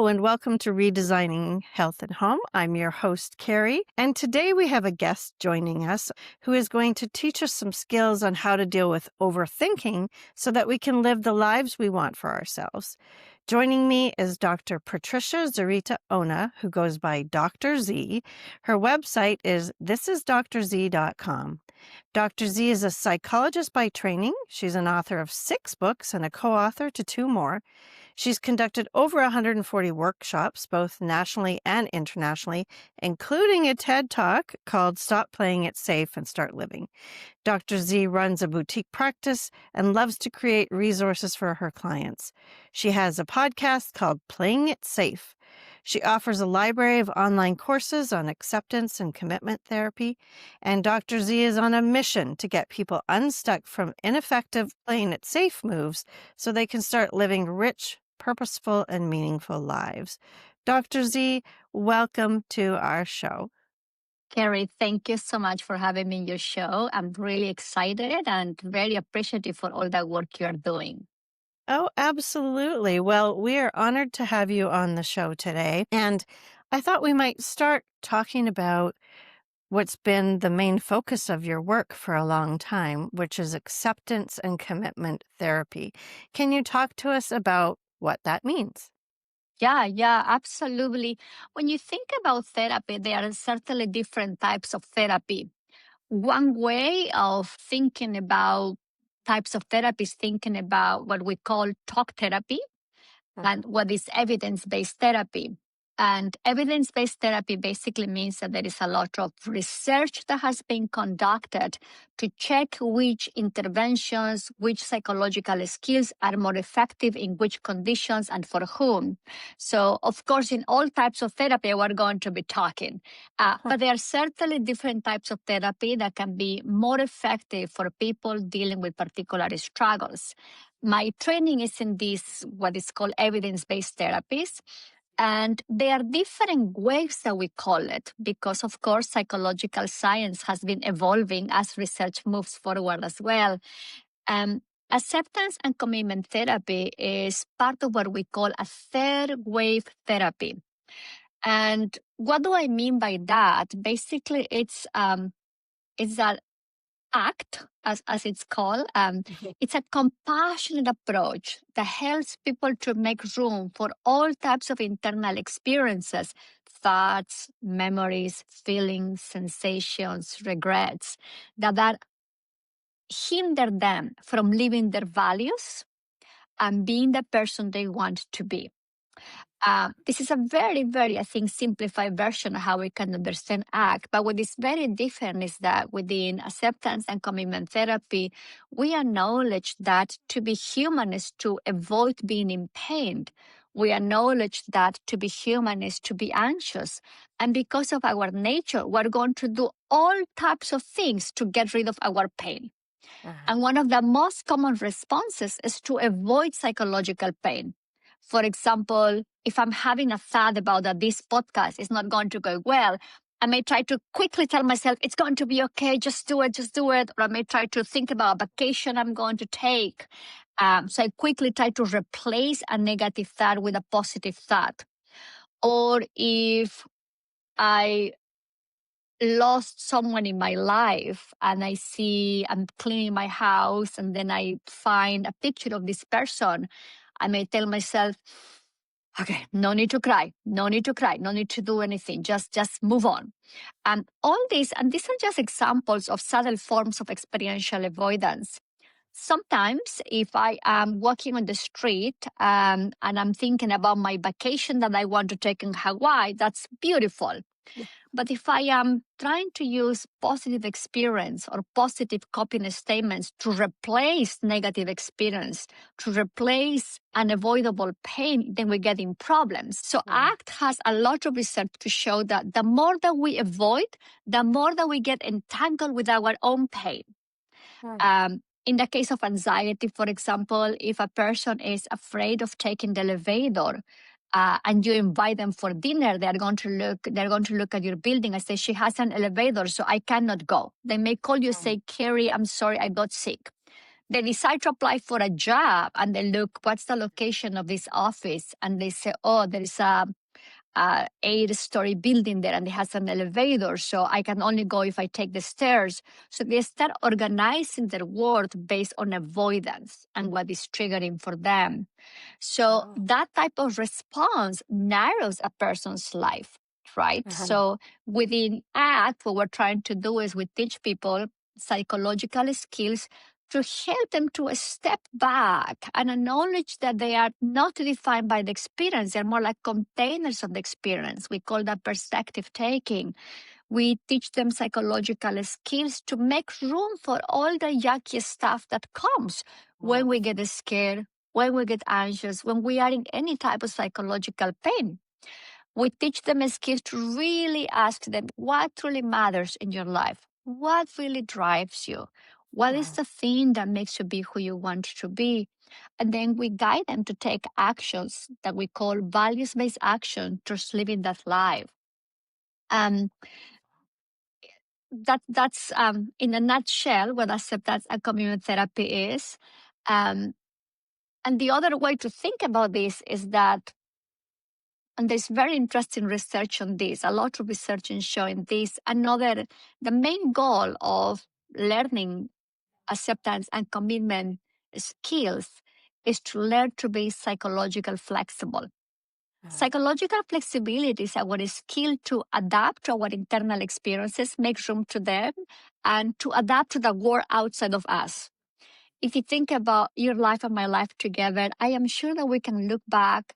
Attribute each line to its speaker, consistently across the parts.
Speaker 1: Hello, and welcome to Redesigning Health and Home. I'm your host, Carrie, and today we have a guest joining us who is going to teach us some skills on how to deal with overthinking so that we can live the lives we want for ourselves. Joining me is Dr. Patricia Zarita Ona, who goes by Dr.Z. Her website is thisisdrz.com. Dr. Z is a psychologist by training. She's an author of 6 books and a co-author to 2 more. She's conducted over 140 workshops, both nationally and internationally, including a TED Talk called Stop Playing It Safe and Start Living. Dr. Z runs a boutique practice and loves to create resources for her clients. She has a podcast called Playing It Safe. She offers a library of online courses on acceptance and commitment therapy, and Dr. Z is on a mission to get people unstuck from ineffective playing it safe moves so they can start living rich, purposeful, and meaningful lives. Dr. Z, welcome to our show.
Speaker 2: Carrie, thank you so much for having me in your show. I'm really excited and very appreciative for all that work you're doing.
Speaker 1: Oh, absolutely. Well, we are honored to have you on the show today. And I thought we might start talking about what's been the main focus of your work for a long time, which is acceptance and commitment therapy. Can you talk to us about what that means?
Speaker 2: Yeah, absolutely. When you think about therapy, there are certainly different types of therapy. One way of thinking about types of therapy is thinking about what we call talk therapy and what is evidence-based therapy. And evidence-based therapy basically means that there is a lot of research that has been conducted to check which interventions, which psychological skills are more effective in which conditions and for whom. So, of course, in all types of therapy, we're going to be talking. But there are certainly different types of therapy that can be more effective for people dealing with particular struggles. My training is in this, what is called evidence-based therapies. And there are different ways that we call it because, of course, psychological science has been evolving as research moves forward as well. Acceptance and commitment therapy is part of what we call a third wave therapy. And what do I mean by that? Basically, it's that ACT, as it's called. It's a compassionate approach that helps people to make room for all types of internal experiences, thoughts, memories, feelings, sensations, regrets, that hinder them from living their values and being the person they want to be. This is a very, very, I think, simplified version of how we can understand ACT. But what is very different is that within acceptance and commitment therapy, we acknowledge that to be human is to avoid being in pain. We acknowledge that to be human is to be anxious. And because of our nature, we're going to do all types of things to get rid of our pain. And one of the most common responses is to avoid psychological pain. For example, if I'm having a thought about that this podcast is not going to go well, I may try to quickly tell myself, it's going to be okay, just do it. Or I may try to think about a vacation I'm going to take. So I quickly try to replace a negative thought with a positive thought. Or if I lost someone in my life and I'm cleaning my house and then I find a picture of this person, I may tell myself, okay, no need to cry, no need to do anything, just move on. And all this, and these are just examples of subtle forms of experiential avoidance. Sometimes if I am walking on the street and I'm thinking about my vacation that I want to take in Hawaii, that's beautiful. Yeah. But if I am trying to use positive experience or positive coping statements to replace negative experience, to replace unavoidable pain, then we get in problems. So ACT has a lot of research to show that the more that we avoid, the more that we get entangled with our own pain. In the case of anxiety, for example, if a person is afraid of taking the elevator, and you invite them for dinner, they're going to look at your building and say, she has an elevator, so I cannot go. They may call you and say, Carrie, I'm sorry, I got sick. They decide to apply for a job and they look, what's the location of this office? And they say, oh, there is a 8-story building there and it has an elevator. So I can only go if I take the stairs. So they start organizing their world based on avoidance and what is triggering for them. So
Speaker 1: Oh.
Speaker 2: that type of response narrows a person's life, right?
Speaker 1: Mhm.
Speaker 2: So within ACT, what we're trying to do is we teach people psychological skills to help them to step back and acknowledge that they are not defined by the experience. They're more like containers of the experience. We call that perspective taking. We teach them psychological skills to make room for all the yucky stuff that comes when
Speaker 1: Mm.
Speaker 2: we get scared, when we get anxious, when we are in any type of psychological pain. We teach them skills to really ask them what truly matters in your life. What really drives you? What is
Speaker 1: Mhm.
Speaker 2: the thing that makes you be who you want to be? And then we guide them to take actions that we call values based action towards living that life. Um, that's in a nutshell what acceptance and commitment therapy is. Um, and the other way to think about this is that, and there's very interesting research on this, a lot of research is showing this. The main goal of learning acceptance and commitment skills is to learn to be psychological flexible.
Speaker 1: Mhm.
Speaker 2: Psychological flexibility is our skill to adapt to our internal experiences, make room to them, and to adapt to the world outside of us. If you think about your life and my life together, I am sure that we can look back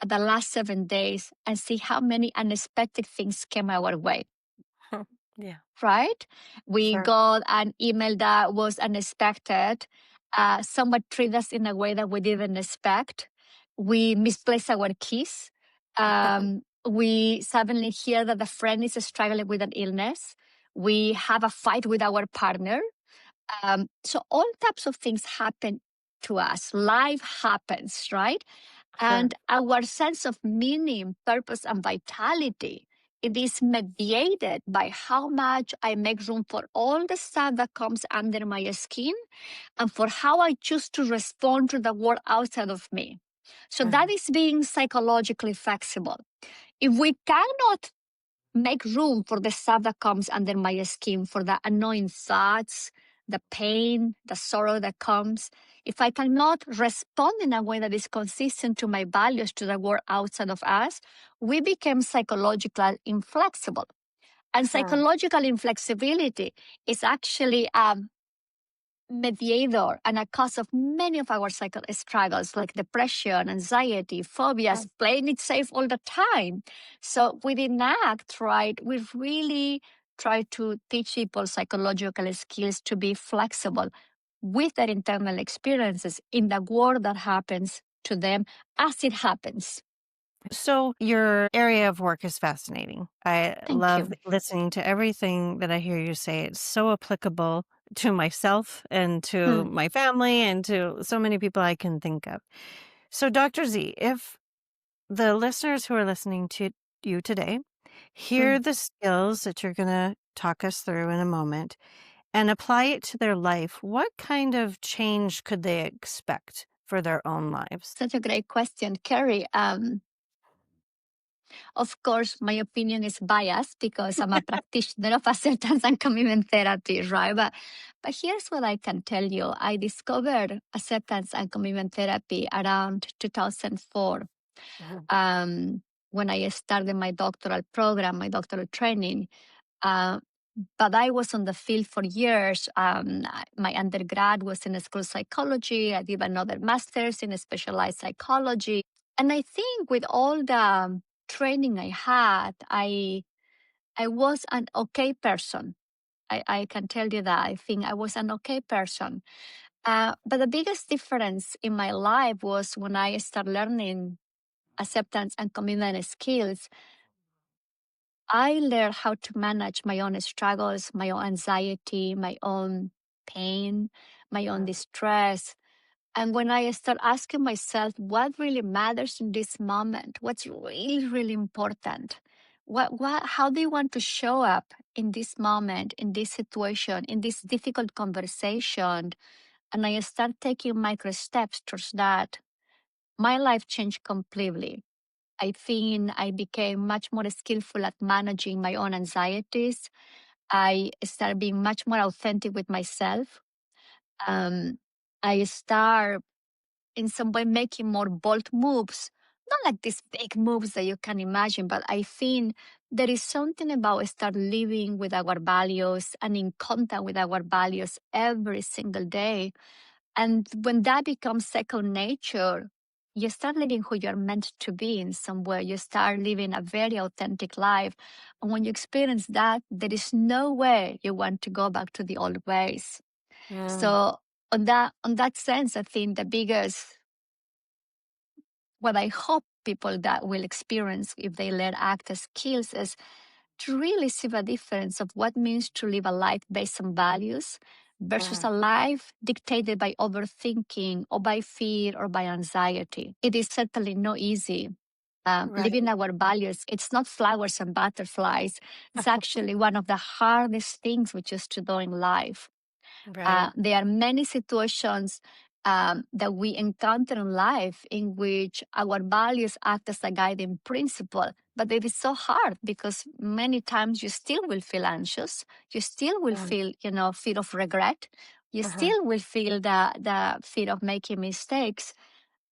Speaker 2: at the last 7 days and see how many unexpected things came our way,
Speaker 1: Yeah,
Speaker 2: right? We
Speaker 1: sure.
Speaker 2: got an email that was unexpected. Someone treated us in a way that we didn't expect. We misplaced our keys. We suddenly hear that a friend is struggling with an illness. We have a fight with our partner. So all types of things happen to us. Life happens, right?
Speaker 1: Sure.
Speaker 2: And our sense of meaning, purpose, and vitality, it is mediated by how much I make room for all the stuff that comes under my skin and for how I choose to respond to the world outside of me. So that
Speaker 1: Mhm.
Speaker 2: is being psychologically flexible. If we cannot make room for the stuff that comes under my skin, for the annoying thoughts, the pain, the sorrow that comes. If I cannot respond in a way that is consistent to my values, to the world outside of us, we become psychologically inflexible. And
Speaker 1: Hmm.
Speaker 2: psychological inflexibility is actually mediator and a cause of many of our cycle struggles like depression, anxiety, phobias,
Speaker 1: Mm.
Speaker 2: playing it safe all the time. So within ACT, right, we really try to teach people psychological skills to be flexible with their internal experiences in the world that happens to them as it happens.
Speaker 1: So, your area of work is fascinating. I
Speaker 2: Thank
Speaker 1: love
Speaker 2: you.
Speaker 1: listening to everything that I hear you say. It's so applicable to myself and to
Speaker 2: Hmm.
Speaker 1: my family and to so many people I can think of. So, Dr. Z, if the listeners who are listening to you today
Speaker 2: Hmm.
Speaker 1: hear the skills that you're going to talk us through in a moment and apply it to their life, what kind of change could they expect for their own lives?
Speaker 2: Such a great question, Carrie. Of course, my opinion is biased because I'm a practitioner of acceptance and commitment therapy, right? But here's what I can tell you. I discovered acceptance and commitment therapy around 2004
Speaker 1: Mhm.
Speaker 2: um, when I started my doctoral program, my doctoral training. Uh, but I was on the field for years. My undergrad was in school psychology. I did another master's in specialized psychology. And I think with all the training I had, I was an okay person. I can tell you that. I think I was an okay person. But the biggest difference in my life was when I started learning acceptance and commitment skills. I learned how to manage my own struggles, my own anxiety, my own pain, my own
Speaker 1: Mhm.
Speaker 2: distress. And when I start asking myself what really matters in this moment, what's really, really important, how do you want to show up in this moment, in this situation, in this difficult conversation? and I start taking micro steps towards that, my life changed completely. I think I became much more skillful at managing my own anxieties. I started being much more authentic with myself. Um, I start in some way making more bold moves, not like these big moves that you can imagine, but I think there is something about start living with our values and in contact with our values every single day. And when that becomes second nature, you start living who you're meant to be in some way. You start living a very authentic life. And when you experience that, there is no way you want to go back to the old ways.
Speaker 1: Mm,
Speaker 2: So on that sense, I think the biggest, what I hope people that will experience if they learn actor skills is to really see the difference of what means to live a life based on values versus
Speaker 1: mhm.
Speaker 2: a life dictated by overthinking or by fear or by anxiety. It is certainly not easy. Living
Speaker 1: Right.
Speaker 2: our values, it's not flowers and butterflies. It's actually one of the hardest things we choose to do in life.
Speaker 1: Right.
Speaker 2: There are many situations that we encounter in life in which our values act as a guiding principle. But it is so hard because many times you still will feel anxious. You still will
Speaker 1: Mm,
Speaker 2: feel, fear of regret. You
Speaker 1: mhm.
Speaker 2: still will feel the fear of making mistakes.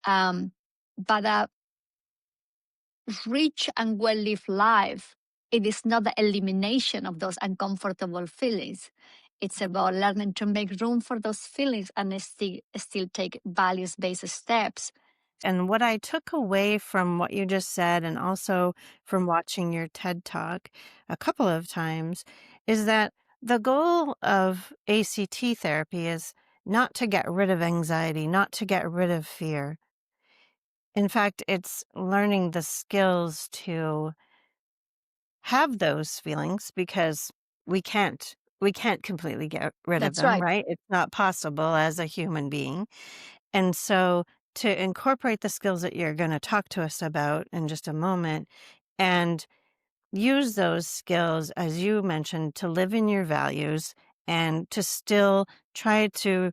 Speaker 2: Um, but rich and well lived life, it is not the elimination of those uncomfortable feelings. It's about learning to make room for those feelings and still take values based steps.
Speaker 1: And what I took away from what you just said, and also from watching your TED Talk a couple of times, is that the goal of ACT therapy is not to get rid of anxiety, not to get rid of fear. In fact, it's learning the skills to have those feelings because we can't completely get rid of
Speaker 2: That's
Speaker 1: them,
Speaker 2: right.
Speaker 1: right? It's not possible as a human being. And so to incorporate the skills that you're going to talk to us about in just a moment and use those skills, as you mentioned, to live in your values and to still try to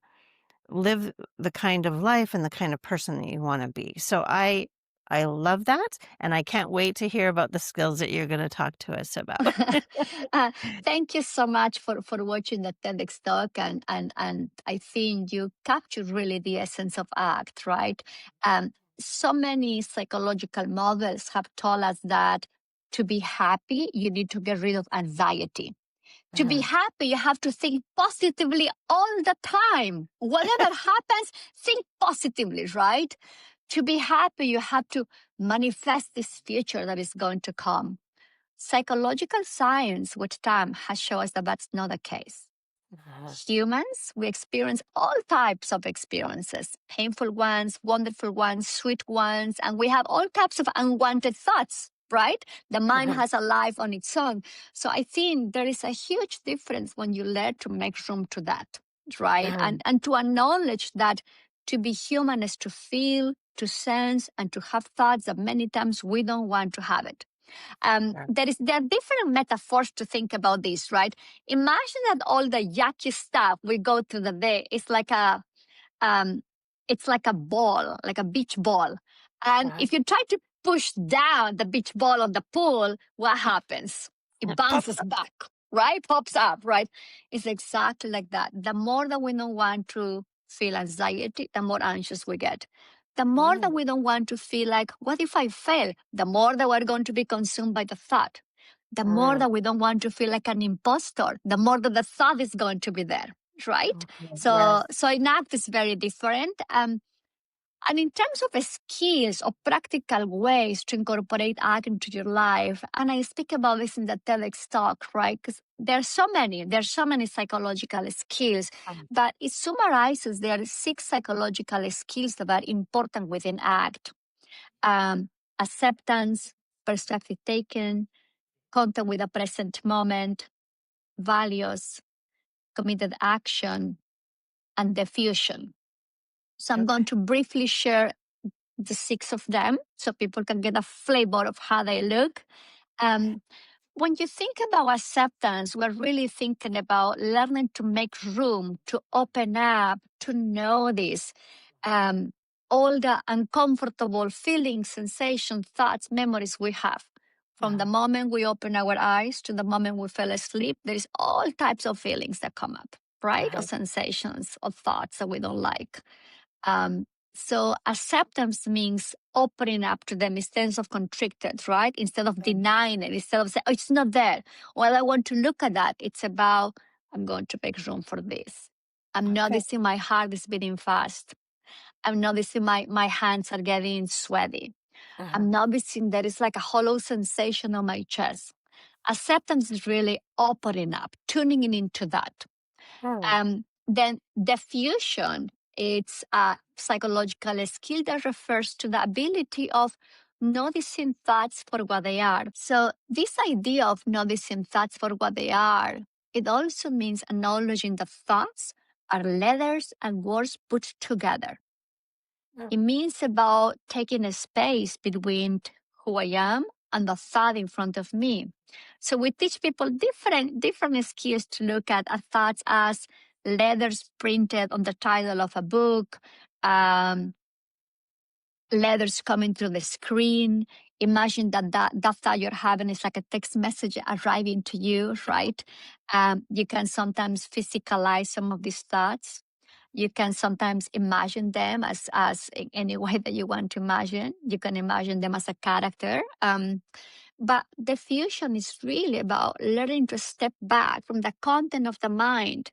Speaker 1: live the kind of life and the kind of person that you want to be. So I love that, and I can't wait to hear about the skills that you're going to talk to us about.
Speaker 2: uh, Thank you so much for watching the TEDx talk, and I think you captured really the essence of ACT, right? So many psychological models have told us that to be happy, you need to get rid of anxiety. To be
Speaker 1: Mhm,
Speaker 2: happy, you have to think positively all the time. Whatever happens, think positively, right? To be happy, you have to manifest this future that is going to come. Psychological science with time has shown us that that's not the case.
Speaker 1: mhm,
Speaker 2: Humans, we experience all types of experiences, painful ones, wonderful ones, sweet ones, and we have all types of unwanted thoughts, right? The mind
Speaker 1: mhm,
Speaker 2: has a life on its own. So I think there is a huge difference when you learn to make room to that, right?
Speaker 1: mhm,
Speaker 2: And to acknowledge that to be human is to feel, to sense, and to have thoughts that many times we don't want to have it.
Speaker 1: mhm,
Speaker 2: There are different metaphors to think about this, right? Imagine that all the yucky stuff we go through the day is like um, it's like a ball, like a beach ball. And
Speaker 1: mhm.
Speaker 2: if you try to push down the beach ball on the pool, what happens? It
Speaker 1: It pops
Speaker 2: bounces
Speaker 1: up.
Speaker 2: back, right? Pops up, right? It's exactly like that. The more that we don't want to feel anxiety, the more anxious we get. The more that
Speaker 1: Mm,
Speaker 2: we don't want to feel like, what if I fail? The more that we're going to be consumed by the thought. The more
Speaker 1: mm,
Speaker 2: that we don't want to feel like an imposter, the more that the thought is going to be there, right?
Speaker 1: mhm.
Speaker 2: So,
Speaker 1: Yes.
Speaker 2: so in act is very different. And in terms of skills or practical ways to incorporate art into your life, and I speak about this in the TEDx talk, right? Because there's so many psychological skills,
Speaker 1: Um,
Speaker 2: but it summarizes there are 6 psychological skills that are important within ACT. Um, Acceptance, perspective taken, contact with the present moment, values, committed action, and diffusion. So I'm going
Speaker 1: Okay.
Speaker 2: to briefly share the 6 of them so people can get a flavor of how they look. Um, when you think about acceptance, we're really thinking about learning to make room, to open up, to notice um, all the uncomfortable feelings, sensations, thoughts, memories we have. From the
Speaker 1: Uh-huh.
Speaker 2: moment we open our eyes to the moment we fell asleep, there is all types of feelings that come up, right? Or
Speaker 1: Uh-huh.
Speaker 2: sensations or thoughts that we don't like. Um, so acceptance means opening up to them instead of constricted, right? Instead of denying it, instead of saying, oh, it's not there. Well, I want to look at that. It's about, I'm going to make room for this. I'm
Speaker 1: Okay.
Speaker 2: noticing my heart is beating fast. I'm noticing my hands are getting sweaty.
Speaker 1: Uh-huh.
Speaker 2: I'm noticing there is like a hollow sensation on my chest. Acceptance is really opening up, tuning in into that.
Speaker 1: Hmm.
Speaker 2: Then diffusion, it's a psychological skill that refers to the ability of noticing thoughts for what they are. So this idea of noticing thoughts for what they are, it also means acknowledging that thoughts are letters and words put together.
Speaker 1: Hmm.
Speaker 2: It means about taking a space between who I am and the thought in front of me. So we teach people different skills to look at thoughts as letters printed on the title of a book, um, letters coming through the screen. Imagine that thought you're having is like a text message arriving to you, right? You can sometimes physicalize some of these thoughts. You can sometimes imagine them as in any way that you want to imagine. You can imagine them as a character. But the fusion is really about learning to step back from the content of the mind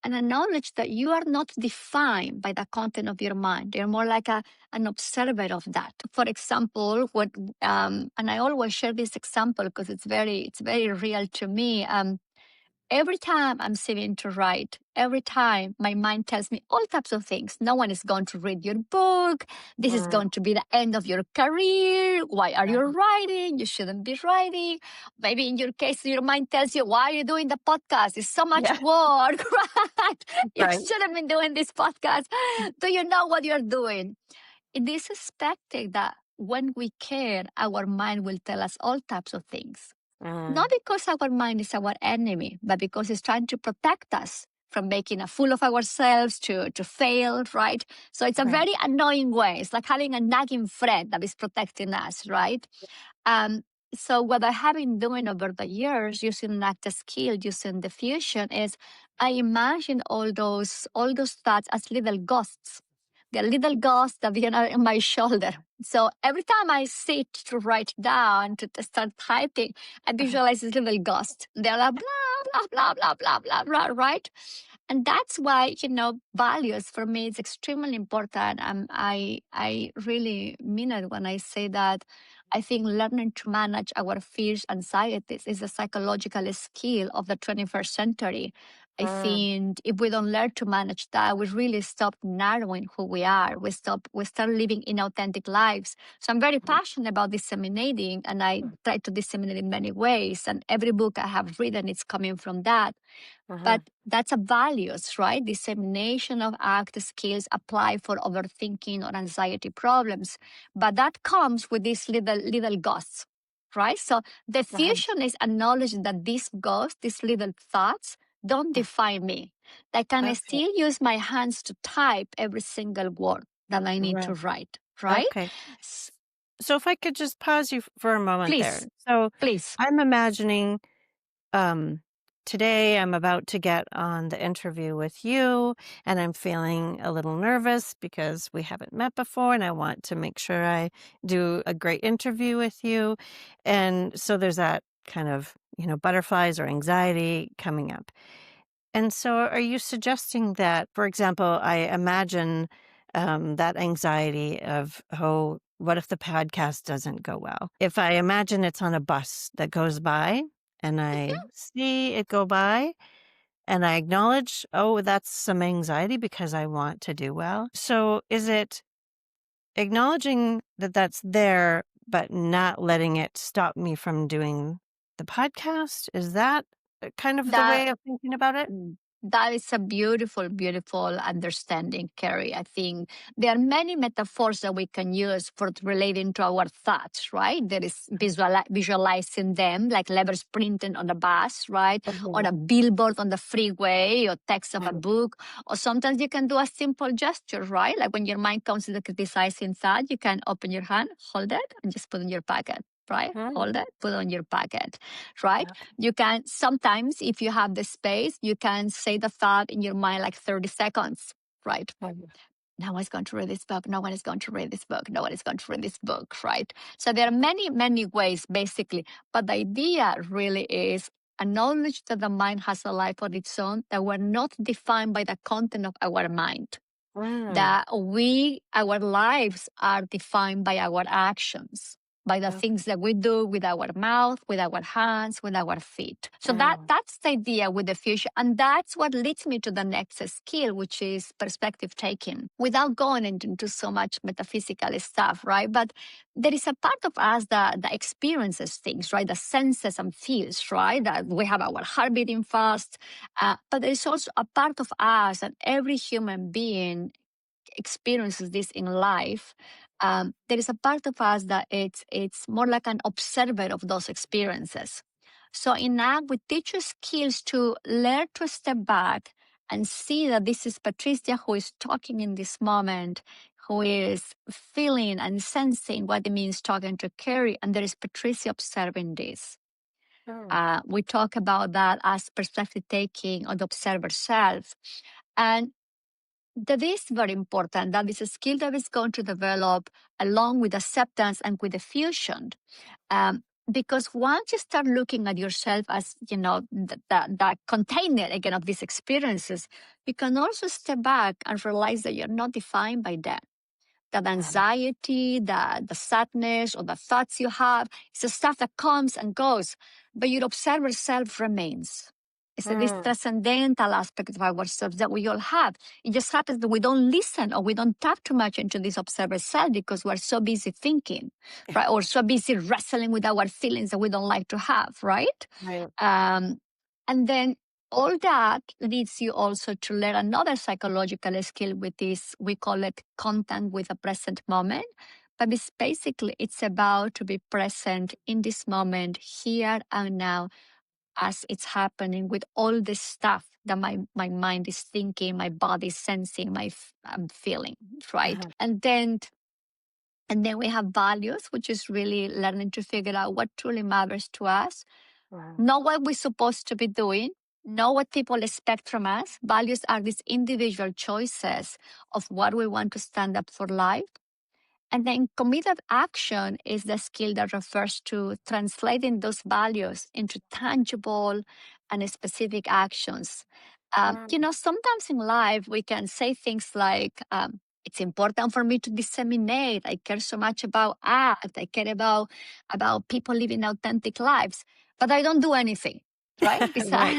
Speaker 2: and acknowledge that you are not defined by the content of your mind. You're more like an observer of that. For example, and I always share this example because it's very real to me. Every time I'm sitting to write, every time my mind tells me all types of things. No one is going to read your book. This is
Speaker 1: Hmm.
Speaker 2: going to be the end of your career. Why are you
Speaker 1: Uh-huh.
Speaker 2: writing? You shouldn't be writing. Maybe in your case, your mind tells you, why are you doing the podcast? It's so much
Speaker 1: Yeah.
Speaker 2: work, right? You
Speaker 1: Right.
Speaker 2: shouldn't be doing this podcast. Do you know what you're doing? It is expected that when we care, our mind will tell us all types of things. Not
Speaker 1: Mm.
Speaker 2: because our mind is our enemy, but because it's trying to protect us from making a fool of ourselves, to fail, right? So it's a
Speaker 1: Right.
Speaker 2: very annoying way. It's like having a nagging friend that is protecting us, right? Um, so what I have been doing over the years using an active skill, using diffusion, is I imagine all those thoughts as little ghosts. They're little ghosts that are on my shoulder. So every time I sit to write down, to start typing, I
Speaker 1: Uh-huh.
Speaker 2: visualize this little ghost. They're like blah blah blah blah blah blah blah, right? And that's why values for me is extremely important. I really mean it when I say that. I think learning to manage our fears, anxieties is a psychological skill of the 21st century. I
Speaker 1: Mm.
Speaker 2: think if we don't learn to manage that, we really stop narrowing who we are. We start living inauthentic lives. So I'm very passionate about disseminating, and I try to disseminate in many ways. And every book I have written is coming from that.
Speaker 1: Uh-huh.
Speaker 2: But that's a values, right? Dissemination of act skills apply for overthinking or anxiety problems. But that comes with these little ghosts, right? So the
Speaker 1: Uh-huh.
Speaker 2: fusion is acknowledging that these ghosts, these little thoughts, don't
Speaker 1: Uh,
Speaker 2: define me. I can
Speaker 1: Okay.
Speaker 2: still use my hands to type every single word that I need to
Speaker 1: Right.
Speaker 2: write, right?
Speaker 1: Okay.
Speaker 2: S-
Speaker 1: So if I could just pause you for a moment there.
Speaker 2: Please,
Speaker 1: So
Speaker 2: please.
Speaker 1: I'm imagining um today I'm about to get on the interview with you and I'm feeling a little nervous because we haven't met before and I want to make sure I do a great interview with you. And so there's that kind of, butterflies or anxiety coming up. And so, are you suggesting that, for example, I imagine that anxiety of, oh, what if the podcast doesn't go well? If I imagine it's on a bus that goes by and I see it go by and I acknowledge, oh, that's some anxiety because I want to do well. So, is it acknowledging that that's there, but not letting it stop me from doing the podcast? Is that kind of the
Speaker 2: That
Speaker 1: way of thinking about it?
Speaker 2: That is a beautiful, beautiful understanding, Carrie. I think there are many metaphors that we can use for relating to our thoughts, right? There is visualizing them, like letters printed on the bus, right? Or
Speaker 1: Mhm.
Speaker 2: a billboard on the freeway, or text of a
Speaker 1: Mhm.
Speaker 2: book. Or sometimes you can do a simple gesture, right? Like when your mind comes to the criticizing thought, you can open your hand, hold it, and just put it in your pocket, right? Hold
Speaker 1: Mhm.
Speaker 2: it, put it on your pocket, right?
Speaker 1: Yeah.
Speaker 2: You can sometimes, if you have the space, you can say the thought in your mind like 30 seconds, right?
Speaker 1: Mhm.
Speaker 2: No one's going to read this book. No one is going to read this book. No one is going to read this book, right? So there are many, many ways, basically. But the idea really is acknowledge that the mind has a life of its own, that we're not defined by the content of our mind,
Speaker 1: Mm.
Speaker 2: that our lives are defined by our actions, by the
Speaker 1: Okay.
Speaker 2: things that we do with our mouth, with our hands, with our feet. So
Speaker 1: Mm.
Speaker 2: that's the idea with the future. And that's what leads me to the next skill, which is perspective taking, without going into so much metaphysical stuff, right? But there is a part of us that experiences things, right? The senses and feels, right? That we have our heart beating fast. But there is also a part of us, and every human being experiences this in life. There is a part of us that it's more like an observer of those experiences. So in ACT, we teach you skills to learn to step back and see that this is Patricia who is talking in this moment, who is feeling and sensing what it means talking to Carrie, and there is Patricia observing this.
Speaker 1: Mm.
Speaker 2: We talk about that as perspective taking on the observer self. And that is very important. That is a skill that is going to develop along with acceptance and with the fusion. Because once you start looking at yourself as, the container again of these experiences, you can also step back and realize that you're not defined by that. That
Speaker 1: Mhm.
Speaker 2: anxiety, the sadness, or the thoughts you have, it's the stuff that comes and goes, but your observer self remains. It's this
Speaker 1: Mm.
Speaker 2: transcendental aspect of ourselves that we all have. It just happens that we don't listen or we don't tap too much into this observer self because we're so busy thinking,
Speaker 1: Yeah.
Speaker 2: right? Or so busy wrestling with our feelings that we don't like to have, right?
Speaker 1: Right.
Speaker 2: Um, and then all that leads you also to learn another psychological skill, which is, we call it contact with the present moment. But it's about to be present in this moment, here and now, as it's happening with all this stuff that my mind is thinking, my body is sensing, I'm feeling, right?
Speaker 1: Mhm.
Speaker 2: And then we have values, which is really learning to figure out what truly matters to us,
Speaker 1: Mhm.
Speaker 2: know what we're supposed to be doing, know what people expect from us. Values are these individual choices of what we want to stand up for life. And then committed action is the skill that refers to translating those values into tangible and specific actions.
Speaker 1: Mm.
Speaker 2: Sometimes in life we can say things like, it's important for me to disseminate. I care so much about art. I care about people living authentic lives, but I don't do anything, right?
Speaker 1: Right.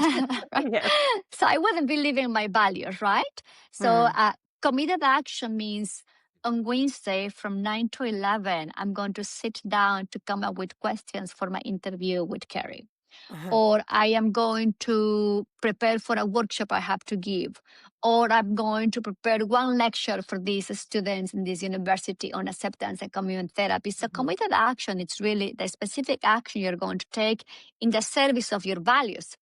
Speaker 2: Right?
Speaker 1: Yes.
Speaker 2: So I wouldn't be living my values, right? So
Speaker 1: Mm.
Speaker 2: committed action means on Wednesday from 9 to 11, I'm going to sit down to come up with questions for my interview with Carrie.
Speaker 1: Mhm.
Speaker 2: Or I am going to prepare for a workshop I have to give. Or I'm going to prepare one lecture for these students in this university on acceptance and community therapy. So
Speaker 1: Mhm.
Speaker 2: committed action, it's really the specific action you're going to take in the service of your values.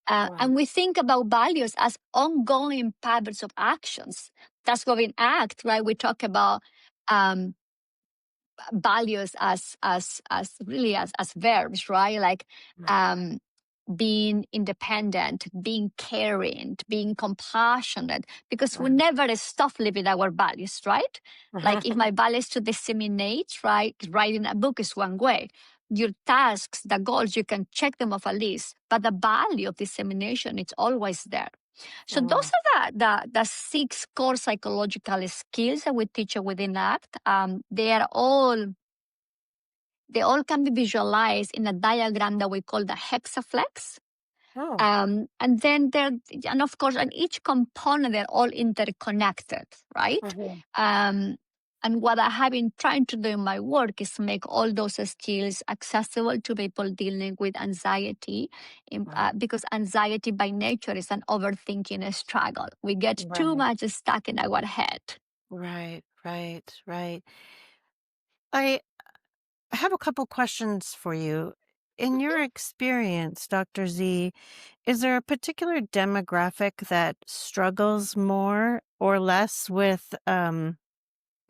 Speaker 1: Wow.
Speaker 2: And we think about values as ongoing patterns of actions. That's what in ACT, right? We talk about um, values as really as verbs, right? Like
Speaker 1: Mhm.
Speaker 2: um, being independent, being caring, being compassionate, because we
Speaker 1: Right.
Speaker 2: never stop living our values, right? Like if my value is to disseminate, right? Writing a book is one way. Your tasks, the goals, you can check them off a list, but the value of dissemination, it's always there. So those
Speaker 1: Mhm.
Speaker 2: are the six core psychological skills that we teach you within ACT. They all can be visualized in a diagram that we call the hexaflex.
Speaker 1: Oh.
Speaker 2: And of course, on each component, they're all interconnected, right?
Speaker 1: Mhm.
Speaker 2: Um, And what I have been trying to do in my work is make all those skills accessible to people dealing with anxiety,
Speaker 1: Right.
Speaker 2: because anxiety by nature is an overthinking struggle. We get too
Speaker 1: Right.
Speaker 2: much stuck in our head.
Speaker 1: Right. Right. Right. I have a couple questions for you. In your experience, Dr. Z, is there a particular demographic that struggles more or less with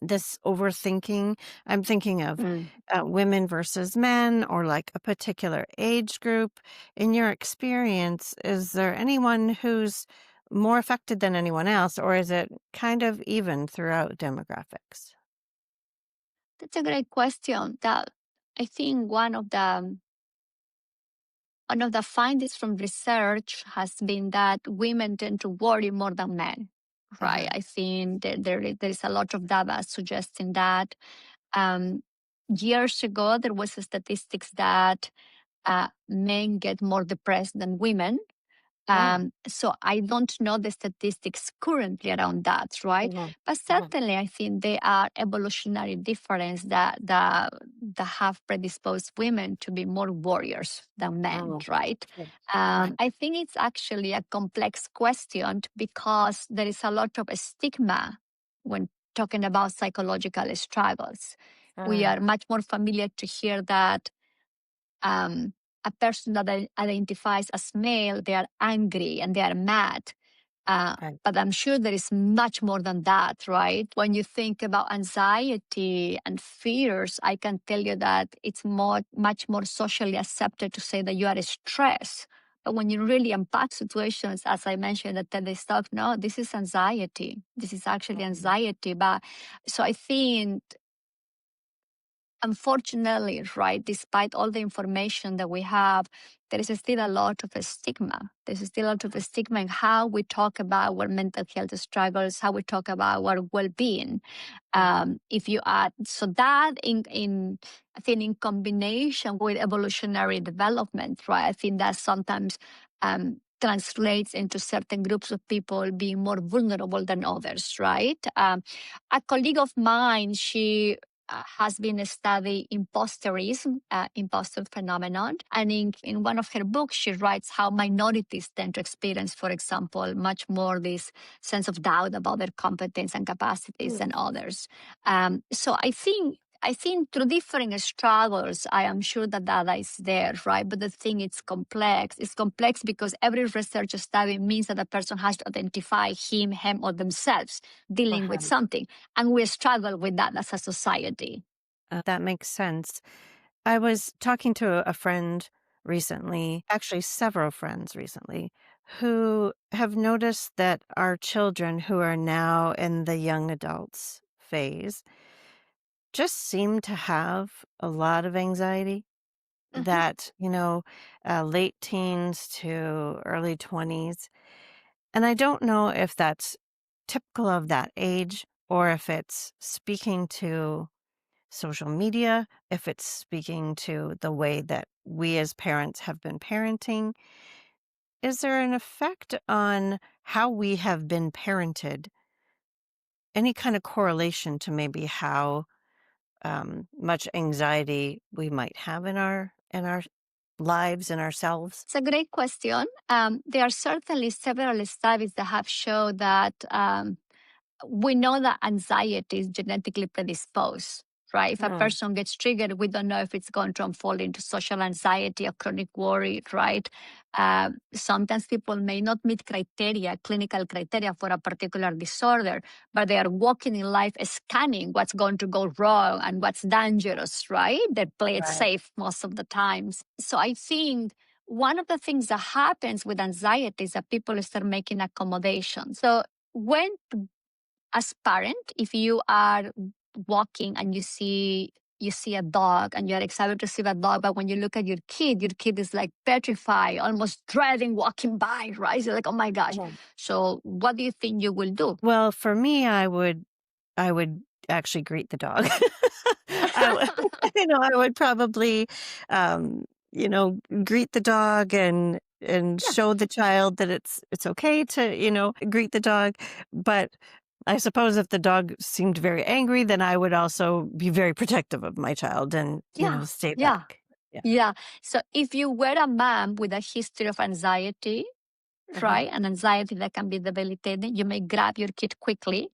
Speaker 1: this overthinking? I'm thinking of
Speaker 2: Mm.
Speaker 1: women versus men or like a particular age group. In your experience, is there anyone who's more affected than anyone else, or is it kind of even throughout demographics?
Speaker 2: That's a great question. That I think one of the findings from research has been that women tend to worry more than men. Right.
Speaker 1: Hmm.
Speaker 2: I think there is a lot of data suggesting that. Um, Years ago, there was a statistics that men get more depressed than women.
Speaker 1: Oh.
Speaker 2: So I don't know the statistics currently around that, right?
Speaker 1: Hmm.
Speaker 2: But
Speaker 1: Hmm.
Speaker 2: certainly, I think there are evolutionary difference that have predisposed women to be more warriors than men,
Speaker 1: Oh.
Speaker 2: right?
Speaker 1: Sure. Right.
Speaker 2: I think it's actually a complex question because there is a lot of stigma when talking about psychological struggles. We
Speaker 1: Mm.
Speaker 2: are much more familiar to hear that um, a person that identifies as male, they are angry and they are mad.
Speaker 1: Right.
Speaker 2: But I'm sure there is much more than that, right? When you think about anxiety and fears, I can tell you that it's much more socially accepted to say that you are stressed. But when you really unpack situations, as I mentioned at TEDx talk, no, this is anxiety. This is actually
Speaker 1: Mhm.
Speaker 2: anxiety. But so I think, unfortunately, right, despite all the information that we have, there is still a lot of a stigma. There's still a lot of a stigma in how we talk about our mental health struggles, how we talk about our well-being.
Speaker 1: Mhm.
Speaker 2: If you add so that in I think in combination with evolutionary development, right? I think that sometimes translates into certain groups of people being more vulnerable than others, right? A colleague of mine, she has been studying imposterism, imposter phenomenon. And in one of her books, she writes how minorities tend to experience, for example, much more this sense of doubt about their competence and capacities
Speaker 1: Mm.
Speaker 2: than others. So I think through different struggles, I am sure that data is there, right? But the thing it's complex. It's complex because every research study means that a person has to identify him, or themselves dealing with
Speaker 1: Uh-huh.
Speaker 2: something. And we struggle with that as a society.
Speaker 1: That makes sense. I was talking to a friend recently, actually several friends recently, who have noticed that our children who are now in the young adults phase just seem to have a lot of anxiety
Speaker 2: Mhm.
Speaker 1: that, late teens to early 20s. And I don't know if that's typical of that age or if it's speaking to social media, if it's speaking to the way that we as parents have been parenting. Is there an effect on how we have been parented? Any kind of correlation to maybe how much anxiety we might have in our lives and ourselves?
Speaker 2: It's a great question. There are certainly several studies that have shown that we know that anxiety is genetically predisposed, right? If a
Speaker 1: Mm.
Speaker 2: person gets triggered, we don't know if it's going to unfold into social anxiety or chronic worry, right? Sometimes people may not meet criteria, clinical criteria for a particular disorder, but they are walking in life scanning what's going to go wrong and what's dangerous, right? They play it
Speaker 1: Right.
Speaker 2: safe most of the times. So I think one of the things that happens with anxiety is that people start making accommodations. So when as parent, if you are walking and you see a dog and you're excited to see that dog, but when you look at your kid is like petrified, almost dreading walking by, right? You're like, oh my gosh.
Speaker 1: Mhm.
Speaker 2: So what do you think you will do?
Speaker 1: Well, for me, I would actually greet the dog. I would, I would probably, um, greet the dog and
Speaker 2: Yeah.
Speaker 1: show the child that it's okay to, greet the dog. But I suppose if the dog seemed very angry, then I would also be very protective of my child and,
Speaker 2: Yeah,
Speaker 1: stay
Speaker 2: yeah,
Speaker 1: back. Yeah.
Speaker 2: yeah. So if you were a mom with a history of anxiety,
Speaker 1: Uh-huh.
Speaker 2: right, an anxiety that can be debilitating, you may grab your kid quickly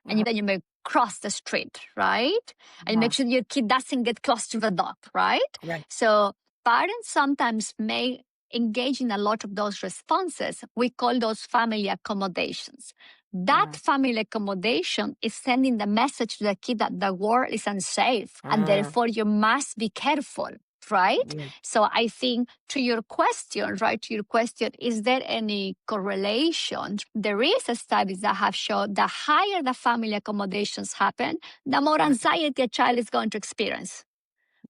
Speaker 2: and
Speaker 1: Uh-huh.
Speaker 2: then you may cross the street, right? And you make
Speaker 1: Uh-huh.
Speaker 2: sure your kid doesn't get close to the dog, right?
Speaker 1: Right.
Speaker 2: So parents sometimes may engage in a lot of those responses. We call those family accommodations. That
Speaker 1: Mm.
Speaker 2: family accommodation is sending the message to the kid that the world is unsafe and
Speaker 1: Mm.
Speaker 2: therefore you must be careful, right?
Speaker 1: Yeah.
Speaker 2: So I think to your question, right? To your question, is there any correlation? There is a studies that have shown the higher the family accommodations happen, the more
Speaker 1: Uh,
Speaker 2: anxiety a child is going to experience.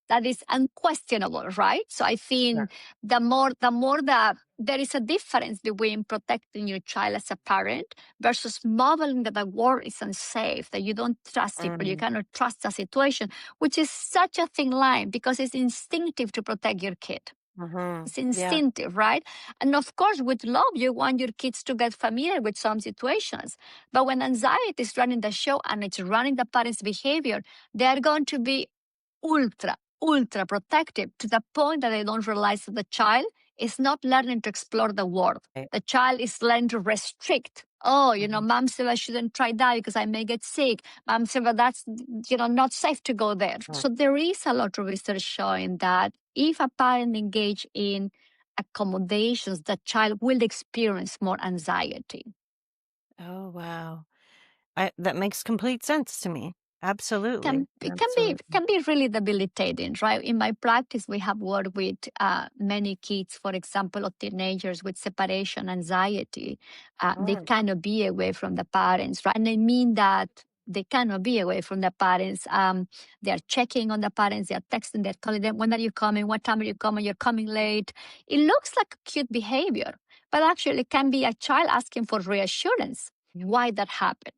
Speaker 2: That is unquestionable, right? So I
Speaker 1: sure.
Speaker 2: think the more that there is a difference between protecting your child as a parent versus modeling that the world is unsafe, that you don't trust people, you
Speaker 1: Mm.
Speaker 2: cannot trust the situation, which is such a thin line because it's instinctive to protect your kid.
Speaker 1: Mhm.
Speaker 2: It's
Speaker 1: Yeah.
Speaker 2: instinctive, right? And of course, with love, you want your kids to get familiar with some situations. But when anxiety is running the show and it's running the parents' behavior, they are going to be ultra protective to the point that they don't realize that the child is not learning to explore the world.
Speaker 1: Right.
Speaker 2: The child is learning to restrict. Oh,
Speaker 1: Mhm.
Speaker 2: mom said I shouldn't try that because I may get sick. Mom said, but that's, not safe to go there.
Speaker 1: Mm.
Speaker 2: So there is a lot of research showing that if a parent engage in accommodations, the child will experience more anxiety.
Speaker 1: Oh, wow. That makes complete sense to me. Absolutely.
Speaker 2: can it can be
Speaker 1: Absolutely.
Speaker 2: can be really debilitating, right? In my practice, we have worked with many kids, for example, or teenagers with separation anxiety. They
Speaker 1: Mm.
Speaker 2: cannot be away from the parents, right? And I mean that they cannot be away from the parents. They are checking on the parents. They are texting. They're calling them. When are you coming? What time are you coming? You're coming late. It looks like cute behavior, but actually, it can be a child asking for reassurance. Why that happened?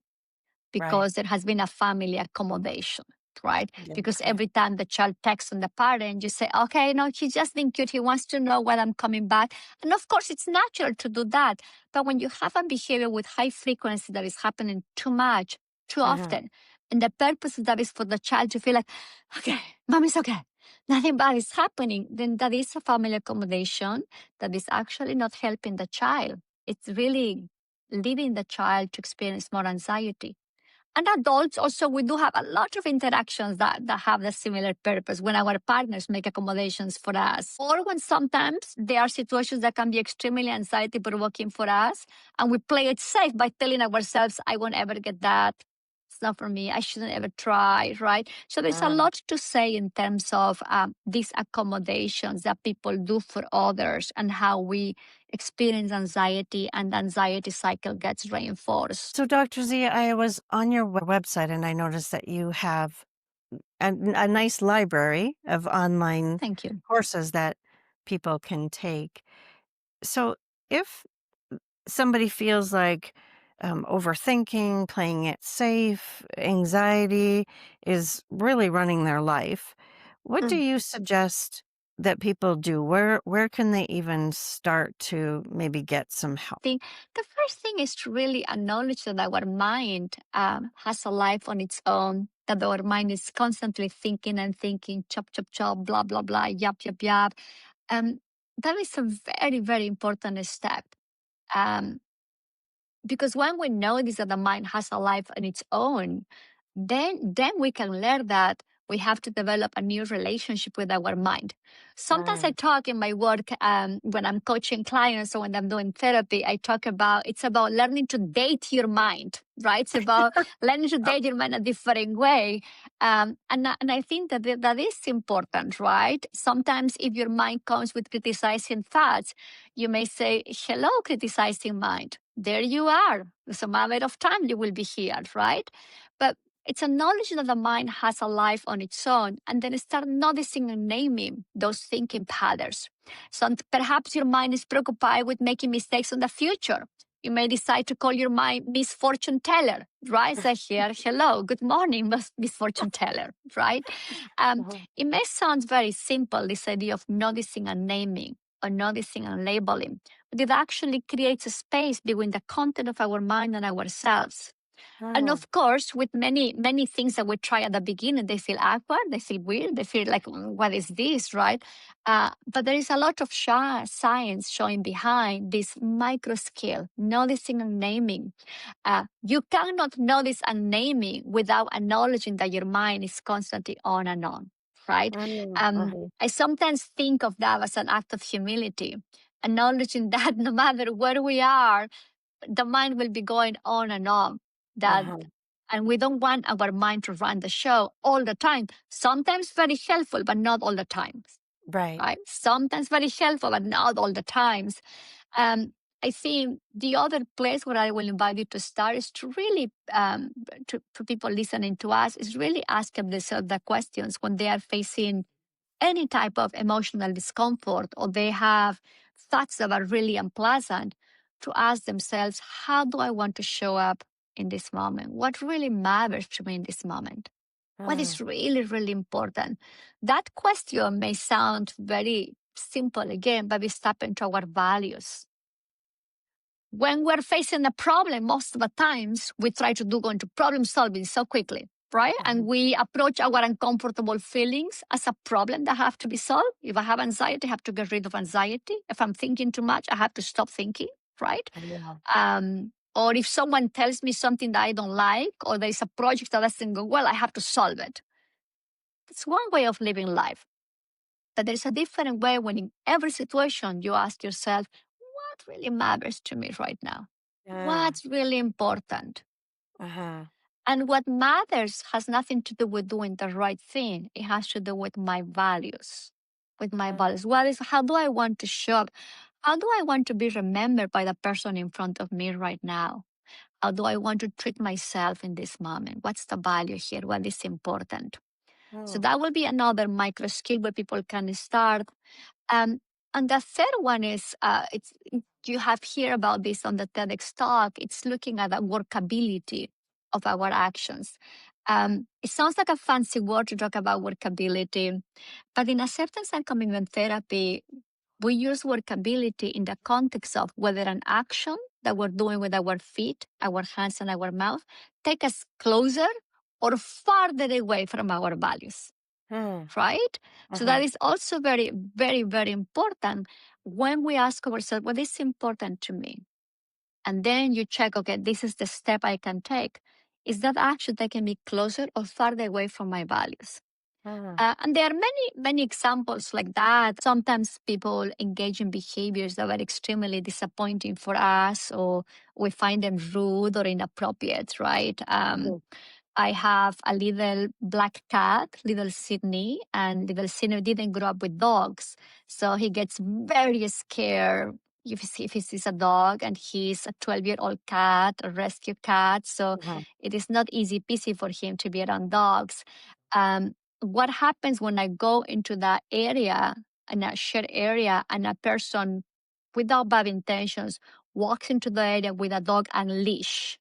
Speaker 1: Right.
Speaker 2: Because there has been a family accommodation, right?
Speaker 1: Yeah.
Speaker 2: Because
Speaker 1: Yeah.
Speaker 2: every time the child texts on the parent, you say, okay, no, he's just being cute. He wants to know when I'm coming back. And of course, it's natural to do that. But when you have a behavior with high frequency that is happening too much, too
Speaker 1: Mhm.
Speaker 2: often, and the purpose of that is for the child to feel like, okay, mommy's okay. Nothing bad is happening. Then that is a family accommodation that is actually not helping the child. It's really leading the child to experience more anxiety. And adults also, we do have a lot of interactions that have the similar purpose when our partners make accommodations for us. Or when sometimes there are situations that can be extremely anxiety provoking for us. And we play it safe by telling ourselves, I won't ever get that. It's not for me. I shouldn't ever try, right? So there's a
Speaker 1: Mm.
Speaker 2: lot to say in terms of these accommodations that people do for others and how we experience anxiety and the anxiety cycle gets reinforced.
Speaker 1: So, Dr. Z, I was on your website and I noticed that you have a nice library of online
Speaker 2: Thank you.
Speaker 1: courses that people can take. So, if somebody feels like overthinking, playing it safe, anxiety is really running their life, what do you suggest that people do? Where can they even start to maybe get some help?
Speaker 2: Think the first thing is to really acknowledge that our mind has a life on its own, that our mind is constantly thinking and thinking, chop, chop, chop, blah, blah, blah, yap, yap, yap. Um, that is a very, very important step. Um, because when we notice that the mind has a life on its own, then we can learn that we have to develop a new relationship with our mind. Sometimes I
Speaker 1: Mm.
Speaker 2: talk in my work when I'm coaching clients or when I'm doing therapy, I talk about it's about learning to date your mind, right? It's about learning to date your mind a different way. And I think that is important, right? Sometimes if your mind comes with criticizing thoughts, you may say, hello, criticizing mind. There you are. It's a matter of time you will be here, right? But it's a knowledge that the mind has a life on its own, and then start noticing and naming those thinking patterns. So perhaps your mind is preoccupied with making mistakes in the future. You may decide to call your mind Miss Fortune Teller, right? Say here, hello, good morning, Miss Fortune Teller, right? Um,
Speaker 1: Mhm.
Speaker 2: it may sound very simple, this idea of noticing and naming or noticing and labeling, but it actually creates a space between the content of our mind and ourselves. And
Speaker 1: Mm,
Speaker 2: of course, with many things that we try at the beginning, they feel awkward, they feel weird, they feel like, what is this, right? But there is a lot of science showing behind this micro skill, noticing and naming. You cannot notice and naming without acknowledging that your mind is constantly on and on, right?
Speaker 1: mhm,
Speaker 2: I sometimes think of that as an act of humility, acknowledging that no matter where we are, the mind will be going on and on. That
Speaker 1: uh-huh.
Speaker 2: and we don't want our mind to run the show all the time. Sometimes very helpful, but not all the time.
Speaker 1: Right.
Speaker 2: Right? Sometimes very helpful, but not all the times. Um, I think the other place where I will invite you to start is to really, to people listening to us, is really ask themselves the questions when they are facing any type of emotional discomfort or they have thoughts that are really unpleasant, to ask themselves, how do I want to show up in this moment? What really matters to me in this moment? What
Speaker 1: Mm,
Speaker 2: is really, really important? That question may sound very simple again, but we step into our values. When we're facing a problem, most of the times we try to go into problem solving so quickly, right? And
Speaker 1: mhm,
Speaker 2: we approach our uncomfortable feelings as a problem that have to be solved. If I have anxiety, I have to get rid of anxiety. If I'm thinking too much, I have to stop thinking, right?
Speaker 1: yeah,
Speaker 2: Or if someone tells me something that I don't like, or there's a project that doesn't go well, I have to solve it. It's one way of living life. But there's a different way when in every situation you ask yourself, what really matters to me right now?
Speaker 1: yeah,
Speaker 2: What's really important?
Speaker 1: uh-huh,
Speaker 2: And what matters has nothing to do with doing the right thing. It has to do with my values. With my
Speaker 1: mm,
Speaker 2: values. What is how do I want to show up? How do I want to be remembered by the person in front of me right now? How do I want to treat myself in this moment? What's the value here? What is important? So
Speaker 1: mm,
Speaker 2: that will be another micro skill where people can start. Um, and the third one is you have heard about this on the TEDx talk. It's looking at the workability of our actions. It sounds like a fancy word to talk about workability, but in acceptance and commitment therapy, we use workability in the context of whether an action that we're doing with our feet, our hands, and our mouth take us closer or farther away from our values,
Speaker 1: mm,
Speaker 2: right? So
Speaker 1: uh-huh,
Speaker 2: that is also very, very, very important when we ask ourselves, what is important to me? And then you check, okay, this is the step I can take. Is that action taking me closer or farther away from my values?
Speaker 1: mm,
Speaker 2: And there are many examples like that. Sometimes people engage in behaviors that are extremely disappointing for us, or we find them rude or inappropriate, right?
Speaker 1: mhm,
Speaker 2: I have a little black cat, little Sydney, and little Sydney didn't grow up with dogs. So he gets very scared if he sees a dog, and he's a 12-year-old cat, a rescue cat. So
Speaker 1: uh-huh,
Speaker 2: it is not easy peasy for him to be around dogs. What happens when I go into that area, in a shared area, and a person without bad intentions walks into the area with a dog and leash?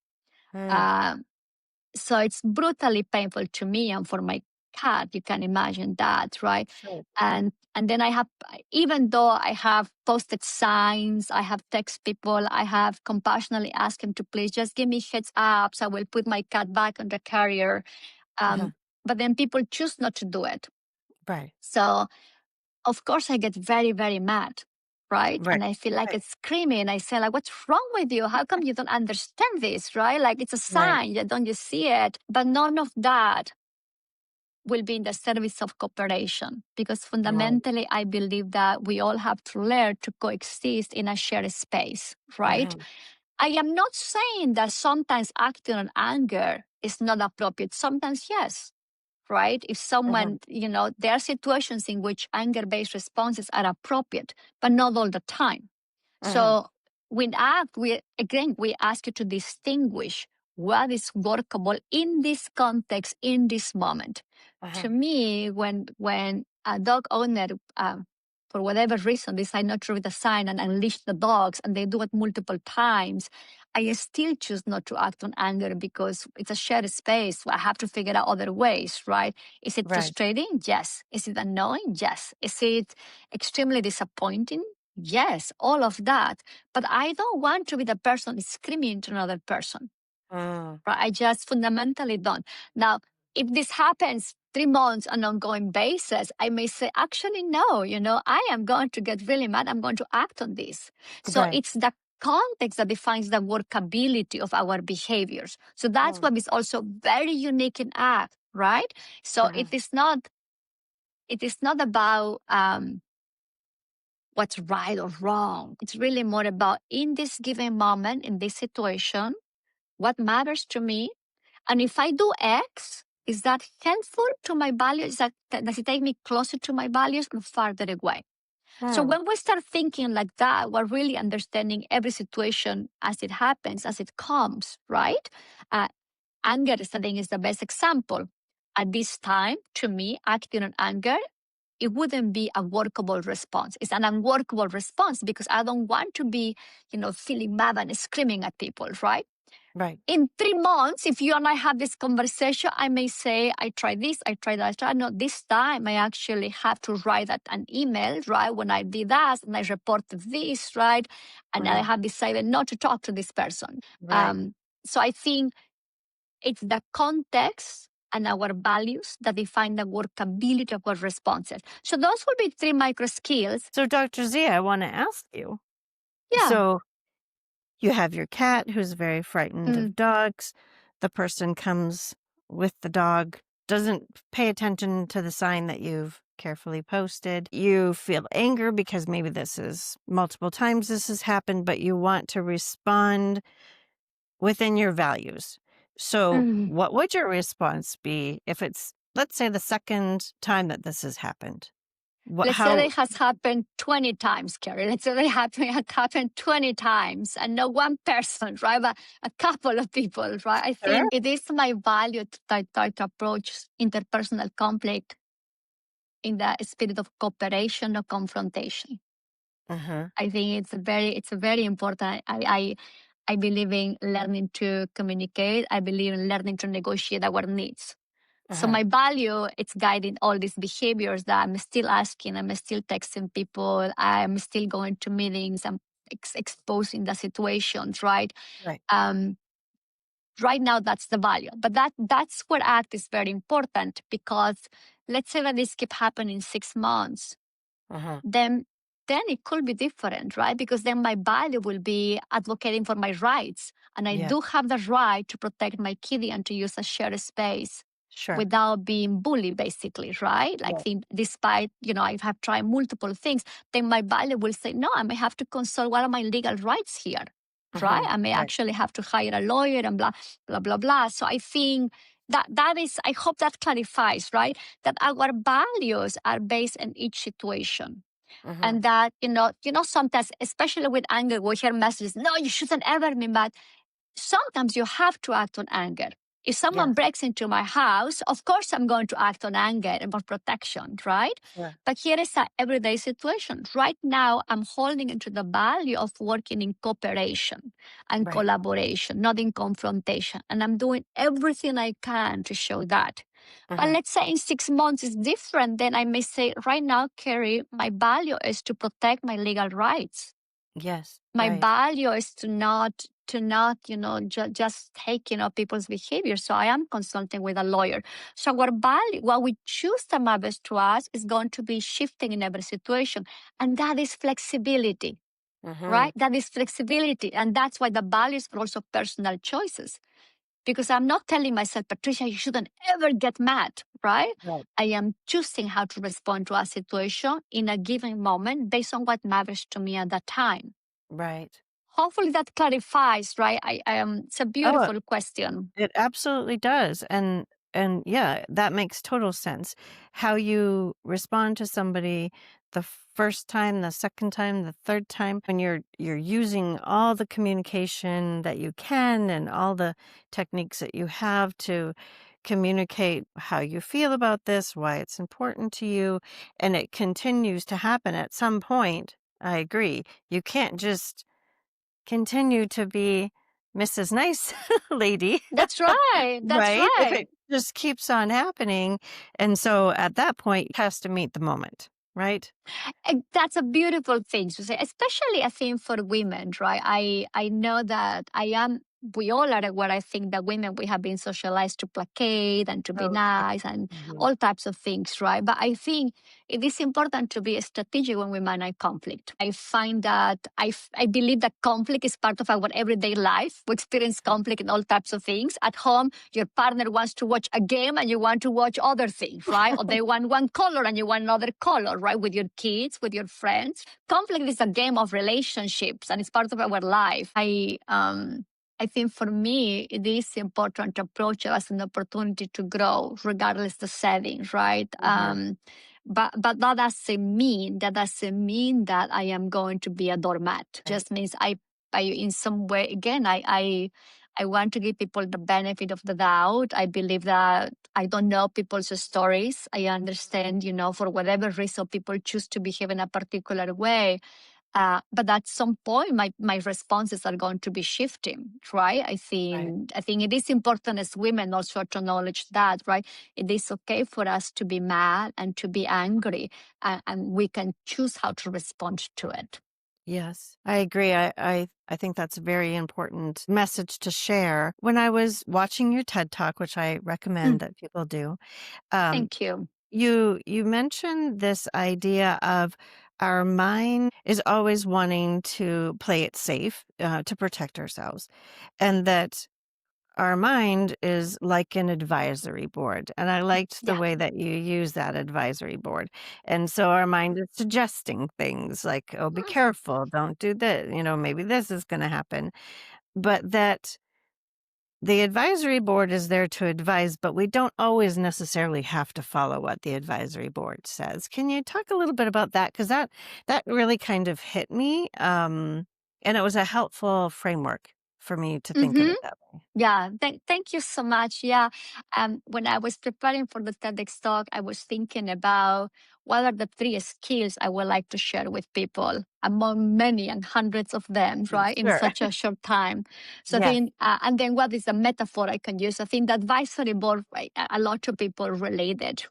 Speaker 1: mm,
Speaker 2: Um, so it's brutally painful to me and for my cat. You can imagine that, right?
Speaker 1: sure,
Speaker 2: And then I have, even though I have posted signs, I have text people, I have compassionately asked him to please just give me heads up, so I will put my cat back on the carrier.
Speaker 1: uh-huh,
Speaker 2: Um, but then people choose not to do it.
Speaker 1: right,
Speaker 2: So of course I get very, very mad, right?
Speaker 1: right,
Speaker 2: And I feel like
Speaker 1: right,
Speaker 2: it's screaming. I say, like, what's wrong with you? How come you don't understand this, right? Like, it's a
Speaker 1: right,
Speaker 2: sign, don't you see it? But none of that will be in the service of cooperation, because
Speaker 1: right,
Speaker 2: fundamentally I believe that we all have to learn to coexist in a shared space, right?
Speaker 1: uh-huh,
Speaker 2: I am not saying that sometimes acting on anger is not appropriate. Sometimes, yes, right? If
Speaker 1: uh-huh,
Speaker 2: someone, there are situations in which anger based responses are appropriate, but not all the time.
Speaker 1: uh-huh,
Speaker 2: So we ask you to distinguish what is workable in this context, in this moment.
Speaker 1: uh-huh,
Speaker 2: To me, when a dog owner, for whatever reason, decide not to read the sign and unleash the dogs, and they do it multiple times, I still choose not to act on anger because it's a shared space. I have to figure out other ways, right? Is it
Speaker 1: right,
Speaker 2: frustrating? Yes. Is it annoying? Yes. Is it extremely disappointing? Yes, all of that. But I don't want to be the person screaming to another person.
Speaker 1: Mm.
Speaker 2: right? I just fundamentally don't. Now, if this happens 3 months on an ongoing basis, I may say, actually, no, I am going to get really mad. I'm going to act on this. So
Speaker 1: Right.
Speaker 2: it's the context that defines the workability of our behaviors. So that's
Speaker 1: Mm.
Speaker 2: what is also very unique in act, right? So
Speaker 1: Uh-huh.
Speaker 2: it is not about what's right or wrong. It's really more about in this given moment, in this situation, what matters to me. And if I do X, is that helpful to my values? Does it take me closer to my values or farther away? So
Speaker 1: Hmm.
Speaker 2: when we start thinking like that, we're really understanding every situation as it happens, as it comes, right? Uh, Anger, I think, is the best example. At this time, to me, acting on anger, it wouldn't be a workable response. It's an unworkable response because I don't want to be, feeling mad and screaming at people, right?
Speaker 1: Right.
Speaker 2: In 3 months, if you and I have this conversation, I may say, I tried this, I tried that, I tried. No, this time I actually have to write that an email, right? When I did that and I reported this, right? And I
Speaker 1: Mm.
Speaker 2: have decided not to talk to this person.
Speaker 1: Right.
Speaker 2: Um, so I think it's the context and our values that define the workability of our responses. So those would be three micro skills.
Speaker 1: So, Dr. Z, I want to ask you.
Speaker 2: Yeah.
Speaker 1: So, you have your cat who's very frightened
Speaker 2: Mm,
Speaker 1: of dogs. The person comes with the dog, doesn't pay attention to the sign that you've carefully posted. You feel anger because maybe this is multiple times this has happened, but you want to respond within your values. So,
Speaker 2: mm.
Speaker 1: what would your response be if it's, let's say, the second time that this has happened? What,
Speaker 2: Let's say
Speaker 1: how?
Speaker 2: it has happened 20 times, Carrie. Let's say it happened 20 times and not one person, right? But a couple of people, right? I
Speaker 1: Sure.
Speaker 2: think it is my value to try to approach interpersonal conflict in the spirit of cooperation or confrontation.
Speaker 1: Uh-huh.
Speaker 2: I think it's a very important. I believe in learning to communicate. I believe in learning to negotiate our needs. So
Speaker 1: Uh-huh.
Speaker 2: my value, it's guiding all these behaviors that I'm still asking, I'm still texting people, I'm still going to meetings, I'm exposing the situations, right?
Speaker 1: Right.
Speaker 2: Um, right now, that's the value. But that's where act is very important because let's say that this keep happening 6 months,
Speaker 1: Uh-huh.
Speaker 2: then it could be different, right? Because then my value will be advocating for my rights. And I
Speaker 1: Yeah.
Speaker 2: do have the right to protect my kitty and to use a shared space
Speaker 1: Sure.
Speaker 2: without being bullied, basically, right? Like,
Speaker 1: Right.
Speaker 2: think, despite, I have tried multiple things, then my value will say, no, I may have to consult what are my legal rights here, right?
Speaker 1: Uh-huh.
Speaker 2: I may
Speaker 1: Right.
Speaker 2: actually have to hire a lawyer and blah, blah, blah, blah. So I think that is, I hope that clarifies, right? That our values are based on each situation
Speaker 1: Uh-huh.
Speaker 2: and that sometimes, especially with anger, we hear messages, no, you shouldn't ever be mad. Sometimes you have to act on anger. If someone
Speaker 1: Yes.
Speaker 2: breaks into my house, of course I'm going to act on anger and for protection, right?
Speaker 1: Sure.
Speaker 2: But here is an everyday situation. Right now, I'm holding into the value of working in cooperation and
Speaker 1: Right.
Speaker 2: collaboration, not in confrontation. And I'm doing everything I can to show that. But
Speaker 1: Uh-huh.
Speaker 2: let's say in 6 months is different, then I may say, right now, Carrie, my value is to protect my legal rights.
Speaker 1: Yes.
Speaker 2: My
Speaker 1: Right.
Speaker 2: value is to not just take people's behavior. So I am consulting with a lawyer. So our value, what we choose that matters to us, is going to be shifting in every situation, and that is flexibility,
Speaker 1: Uh-huh.
Speaker 2: right? That is flexibility, and that's why the values are also personal choices. Because I'm not telling myself, Patricia, you shouldn't ever get mad, right?
Speaker 1: Right.
Speaker 2: I am choosing how to respond to a situation in a given moment based on what matters to me at that time.
Speaker 1: Right.
Speaker 2: Hopefully that clarifies, right? It's a
Speaker 1: Oh,
Speaker 2: beautiful question.
Speaker 1: it absolutely does. And yeah, that makes total sense. How you respond to somebody the first time, the second time, the third time, when you're using all the communication that you can and all the techniques that you have to communicate how you feel about this, why it's important to you, and it continues to happen at some point. I agree. You can't just continue to be Mrs. Nice Lady,
Speaker 2: That's right. That's
Speaker 1: right? If
Speaker 2: right.
Speaker 1: it just keeps on happening. And so at that point, it has to meet the moment, right?
Speaker 2: And that's a beautiful thing to say, especially I think for women, right? I know that I am we all are aware, I think, that women, we have been socialized to placate and to be
Speaker 1: Oh, sure.
Speaker 2: nice and
Speaker 1: Mhm.
Speaker 2: all types of things, right? But I think it is important to be strategic when we manage conflict. I find that I believe that conflict is part of our everyday life. We experience conflict in all types of things. At home, your partner wants to watch a game and you want to watch other things, right? Or they want one color and you want another color, right? With your kids, with your friends. Conflict is a game of relationships and it's part of our life. I think for me, it is important to approach it as an opportunity to grow, regardless the setting, right?
Speaker 1: Mhm.
Speaker 2: But that doesn't mean that I am going to be a doormat.
Speaker 1: Right.
Speaker 2: Just means I in some way again I want to give people the benefit of the doubt. I believe that I don't know people's stories. I understand, for whatever reason people choose to behave in a particular way. But at some point, my responses are going to be shifting, right? I
Speaker 1: Right.
Speaker 2: think I think it is important as women also to acknowledge that, right? It is okay for us to be mad and to be angry, and we can choose how to respond to it.
Speaker 1: Yes, I agree. I think that's a very important message to share. When I was watching your TED Talk, which I
Speaker 2: Mm,
Speaker 1: recommend that people do, um,
Speaker 2: thank you.
Speaker 1: you mentioned this idea of our mind is always wanting to play it safe, to protect ourselves, and that our mind is like an advisory board. And I liked the
Speaker 2: Yeah.
Speaker 1: way that you use that advisory board. And so our mind is suggesting things like, oh, be
Speaker 2: Mhm.
Speaker 1: careful, don't do this, maybe this is going to happen. But that the advisory board is there to advise, but we don't always necessarily have to follow what the advisory board says. Can you talk a little bit about that? Because that really kind of hit me. And it was a helpful framework for me to think of
Speaker 2: Mhm.
Speaker 1: it that way.
Speaker 2: Yeah, thank you so much. Yeah, when I was preparing for the TEDx talk, I was thinking about what are the three skills I would like to share with people among many and hundreds of them, right, in
Speaker 1: Sure.
Speaker 2: such a short time. So I
Speaker 1: Yes.
Speaker 2: think, and then what is the metaphor I can use? I think the advisory board, right, a lot of people related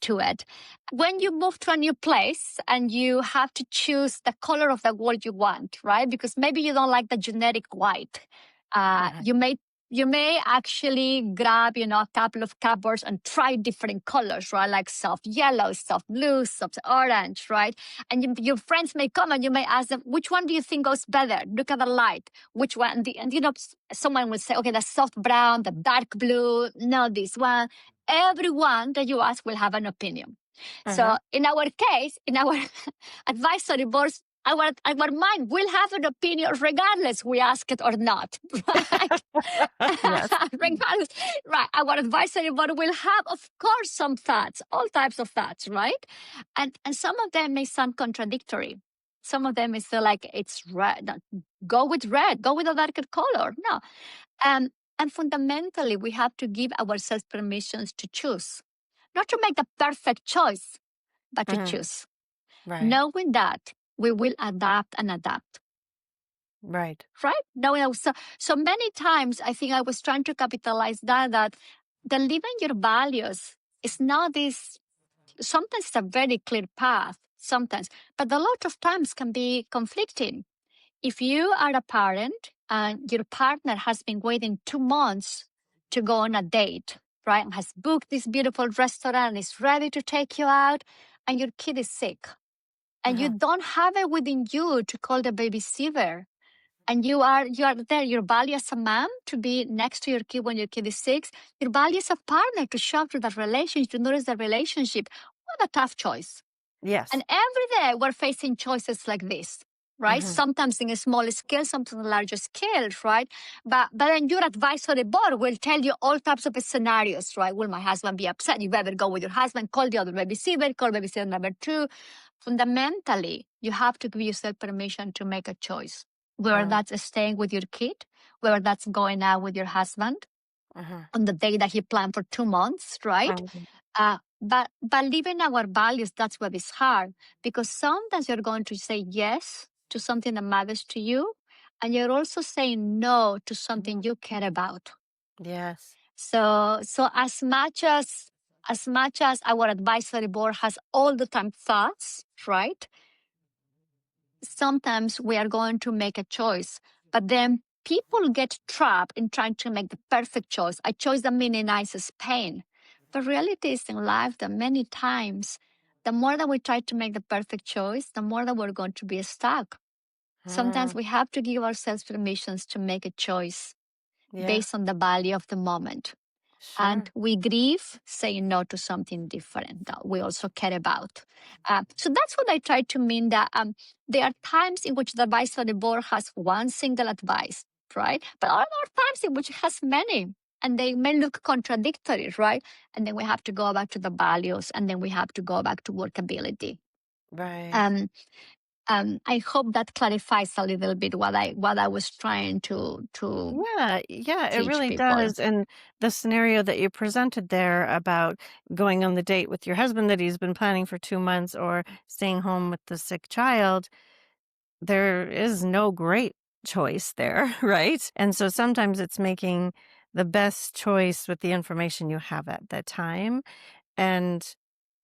Speaker 2: to it. When you move to a new place and you have to choose the color of the wall you want, right? Because maybe you don't like the generic white. Uh,
Speaker 1: Right.
Speaker 2: you may you may actually grab, a couple of cupboards and try different colors, right? Like soft yellow, soft blue, soft orange, right? And your friends may come and you may ask them, which one do you think goes better? Look at the light. Which one? Someone will say, okay, the soft brown, the dark blue, no, this one. Everyone that you ask will have an opinion. So
Speaker 1: Uh-huh.
Speaker 2: in our case, in our advisory boards, our mind will have an opinion regardless we ask it or not, right?
Speaker 1: Yes.
Speaker 2: Regardless, right? Our advisory board will have, of course, some thoughts, all types of thoughts, right? And some of them may sound contradictory. Some of them may say like it's red. No, go with red. Go with a darker color. No, um, and fundamentally, we have to give ourselves permissions to choose, not to make the perfect choice, but to
Speaker 1: Mhm.
Speaker 2: choose,
Speaker 1: Right.
Speaker 2: knowing that we will adapt and adapt.
Speaker 1: Right.
Speaker 2: Right? No, so many times I think I was trying to capitalize that the living your values is not this. Sometimes it's a very clear path, sometimes, but a lot of times can be conflicting. If you are a parent and your partner has been waiting 2 months to go on a date, right, and has booked this beautiful restaurant and is ready to take you out, and your kid is sick, and you
Speaker 1: Uh-huh.
Speaker 2: don't have it within you to call the babysitter, and you are there, your value as a mom to be next to your kid when your kid is sick, your value as a partner to show up to the relationship, to notice the relationship. What a tough choice.
Speaker 1: Yes.
Speaker 2: And every day we're facing choices like this, right?
Speaker 1: Mhm.
Speaker 2: Sometimes in a smaller scale, sometimes on a larger scale, right? But then your advisory board will tell you all types of scenarios, right? Will my husband be upset? You better go with your husband, call the other babysitter, call babysitter number two. Fundamentally, you have to give yourself permission to make a choice, whether
Speaker 1: Right.
Speaker 2: that's staying with your kid, whether that's going out with your husband
Speaker 1: Uh-huh.
Speaker 2: on the day that he planned for 2 months, right?
Speaker 1: Mhm.
Speaker 2: But living our values, that's what is hard, because sometimes you're going to say yes to something that matters to you, and you're also saying no to something you care about.
Speaker 1: Yes.
Speaker 2: So as much as our advisory board has all the time thoughts, right? Sometimes we are going to make a choice, but then people get trapped in trying to make the perfect choice, a choice that minimizes pain. The reality is in life that many times, the more that we try to make the perfect choice, the more that we're going to be stuck. Sometimes
Speaker 1: Mm,
Speaker 2: we have to give ourselves permissions to make a choice
Speaker 1: yeah,
Speaker 2: based on the value of the moment. And
Speaker 1: sure.
Speaker 2: we grieve saying no to something different that we also care about. So that's what I try to mean that there are times in which the advisory board has one single advice, right? But there are times in which it has many. And they may look contradictory, right? And then we have to go back to the values, and then we have to go back to workability.
Speaker 1: Right.
Speaker 2: Um, I hope that clarifies a little bit what I was trying to
Speaker 1: Yeah, yeah, it
Speaker 2: teach
Speaker 1: really
Speaker 2: people.
Speaker 1: does. And the scenario that you presented there about going on the date with your husband that he's been planning for 2 months or staying home with the sick child, there is no great choice there, right? And so sometimes it's making the best choice with the information you have at that time. And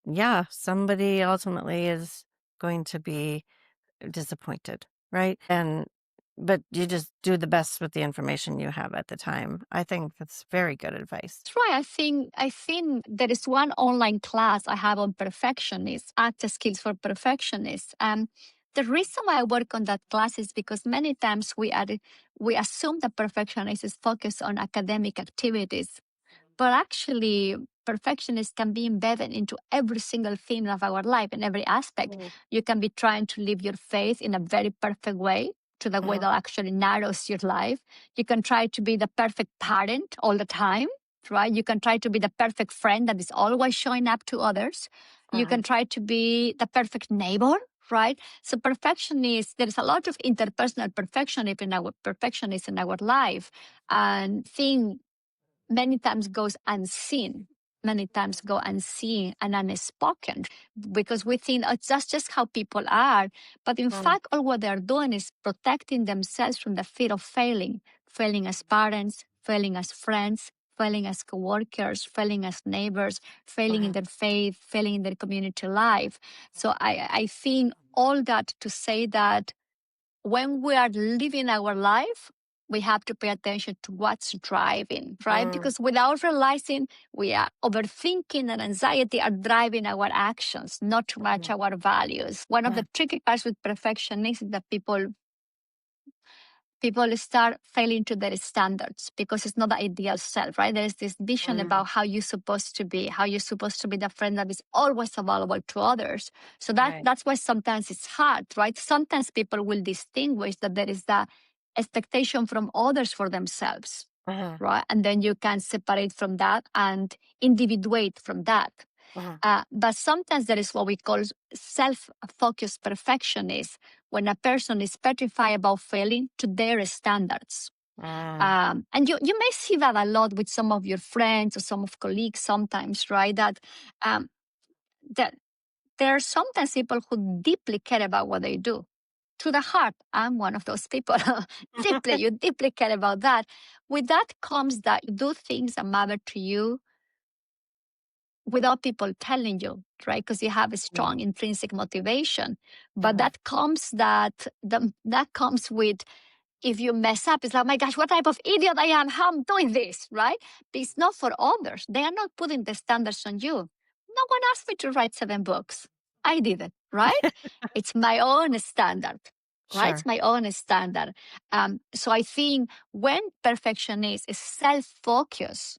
Speaker 1: yeah, somebody ultimately is going to be disappointed, right? But you just do the best with the information you have at the time. I think that's very good advice.
Speaker 2: That's right. I think there is one online class I have on perfectionists, active skills for perfectionists. The reason why I work on that class is because many times we assume that perfectionist is focused on academic activities, but actually, perfectionism can be embedded into every single thing of our life in every aspect.
Speaker 1: Mm,
Speaker 2: You can be trying to live your faith in a very perfect way, to the way
Speaker 1: mhm,
Speaker 2: that actually narrows your life. You can try to be the perfect parent all the time, right? You can try to be the perfect friend that is always showing up to others. You
Speaker 1: mhm,
Speaker 2: can try to be the perfect neighbor, right? So perfectionist, there is a lot of interpersonal perfectionism in our life. And think many times goes unseen, many times go unseen and unspoken because we think oh, that's just how people are. But in
Speaker 1: mhm,
Speaker 2: fact, all what they're doing is protecting themselves from the fear of failing, failing as parents, failing as friends, failing as coworkers, failing as neighbors, failing in
Speaker 1: mhm,
Speaker 2: their faith, failing in their community life. So I think all that to say that when we are living our life, we have to pay attention to what's driving, right?
Speaker 1: mm,
Speaker 2: Because without realizing, we are overthinking and anxiety are driving our actions, not too much
Speaker 1: mhm,
Speaker 2: our values. One of
Speaker 1: yeah,
Speaker 2: the tricky parts with perfectionism is that people start failing to their standards because it's not the ideal self, right? There is this vision
Speaker 1: mm,
Speaker 2: about how you're supposed to be, how you're supposed to be the friend that is always available to others. So
Speaker 1: right.
Speaker 2: that's why sometimes it's hard, right? Sometimes people will distinguish that there is the expectation from others for themselves,
Speaker 1: Uh-huh,
Speaker 2: right? And then you can separate from that and individuate from that.
Speaker 1: uh-huh,
Speaker 2: But sometimes there is what we call self-focused perfectionism, when a person is petrified about failing to their standards.
Speaker 1: mm,
Speaker 2: And you may see that a lot with some of your friends or some of colleagues sometimes, right? Um, that there are sometimes people who deeply care about what they do. To the heart, I'm one of those people. You deeply care about that. With that comes that you do things that matter to you without people telling you, right? Because you have a
Speaker 1: mm,
Speaker 2: strong intrinsic motivation. But
Speaker 1: mhm,
Speaker 2: that comes with, if you mess up, it's like, oh my gosh, what type of idiot I am? How I'm doing this, right? But it's not for others. They are not putting the standards on you. No one asked me to write 7 books. I did it, right? It's my own standard, right?
Speaker 1: sure.
Speaker 2: It's my own standard. So I think when perfectionist is self-focused,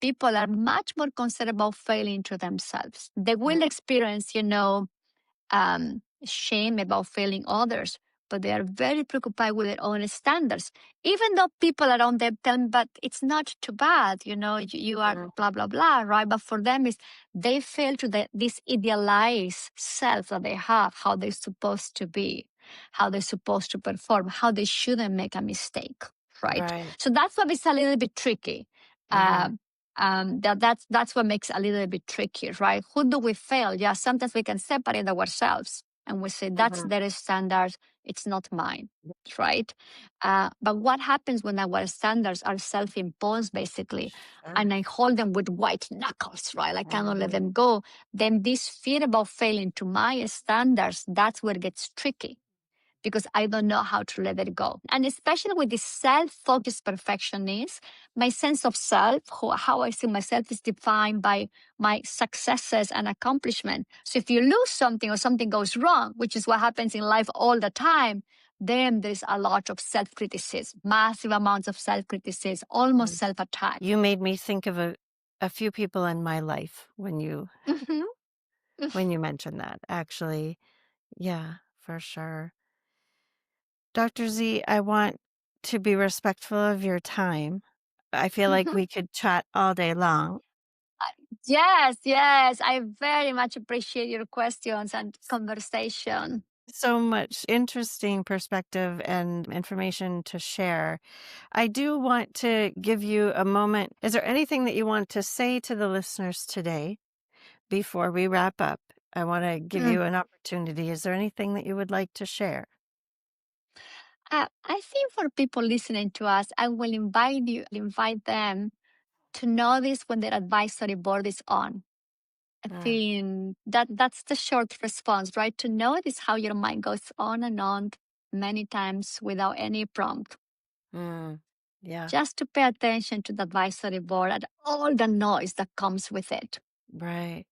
Speaker 2: people are much more concerned about failing to themselves. They
Speaker 1: Mm,
Speaker 2: will experience, shame about failing others, but they are very preoccupied with their own standards. Even though people around them tell them, but it's not too bad, you are
Speaker 1: mm,
Speaker 2: blah, blah, blah, right? But for them, they fail to this idealized self that they have, how they're supposed to be, how they're supposed to perform, how they shouldn't make a mistake, right?
Speaker 1: right.
Speaker 2: So that's what is a little bit tricky.
Speaker 1: Mm,
Speaker 2: Um, that's what makes it a little bit tricky, right? Who do we fail? Yeah, sometimes we can separate ourselves and we say that's
Speaker 1: mhm,
Speaker 2: their standards, it's not mine, right? But what happens when our standards are self-imposed, basically,
Speaker 1: sure.
Speaker 2: and I hold them with white knuckles, right? I cannot let
Speaker 1: Mhm,
Speaker 2: them go. Then this fear about failing to my standards, that's where it gets tricky because I don't know how to let it go. And especially with this self-focused perfectionist, my sense of self, how I see myself is defined by my successes and accomplishment. So if you lose something or something goes wrong, which is what happens in life all the time, then there's a lot of self-criticism, massive amounts of self-criticism, almost
Speaker 1: Mm.
Speaker 2: self-attack.
Speaker 1: You made me think of a few people in my life
Speaker 2: Mhm.
Speaker 1: when you mentioned that, actually. Yeah, for sure. Dr. Z, I want to be respectful of your time. I feel like
Speaker 2: Mhm.
Speaker 1: we could chat all day long.
Speaker 2: Yes, yes. I very much appreciate your questions and conversation.
Speaker 1: So much interesting perspective and information to share. I do want to give you a moment. Is there anything that you want to say to the listeners today before we wrap up? I want to give
Speaker 2: Mm.
Speaker 1: you an opportunity. Is there anything that you would like to share?
Speaker 2: I think for people listening to us, I will invite them to notice when their advisory board is on. I
Speaker 1: Mm,
Speaker 2: think that's the short response, right? To notice how your mind goes on and on many times without any prompt.
Speaker 1: mm, yeah,
Speaker 2: Just to pay attention to the advisory board and all the noise that comes with it.
Speaker 1: right,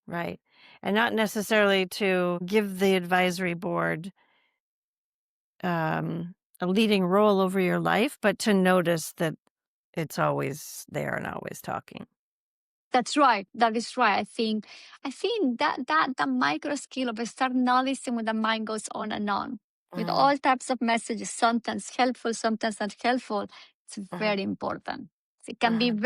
Speaker 1: right. And not necessarily to give the advisory board a leading role over your life, but to notice that it's always there and always talking.
Speaker 2: That's right. That is right. I think that micro skill of start noticing when the mind goes on and on with
Speaker 1: Mm,
Speaker 2: all types of messages, sometimes helpful, sometimes not helpful. It's
Speaker 1: mhm,
Speaker 2: very important.
Speaker 1: mhm,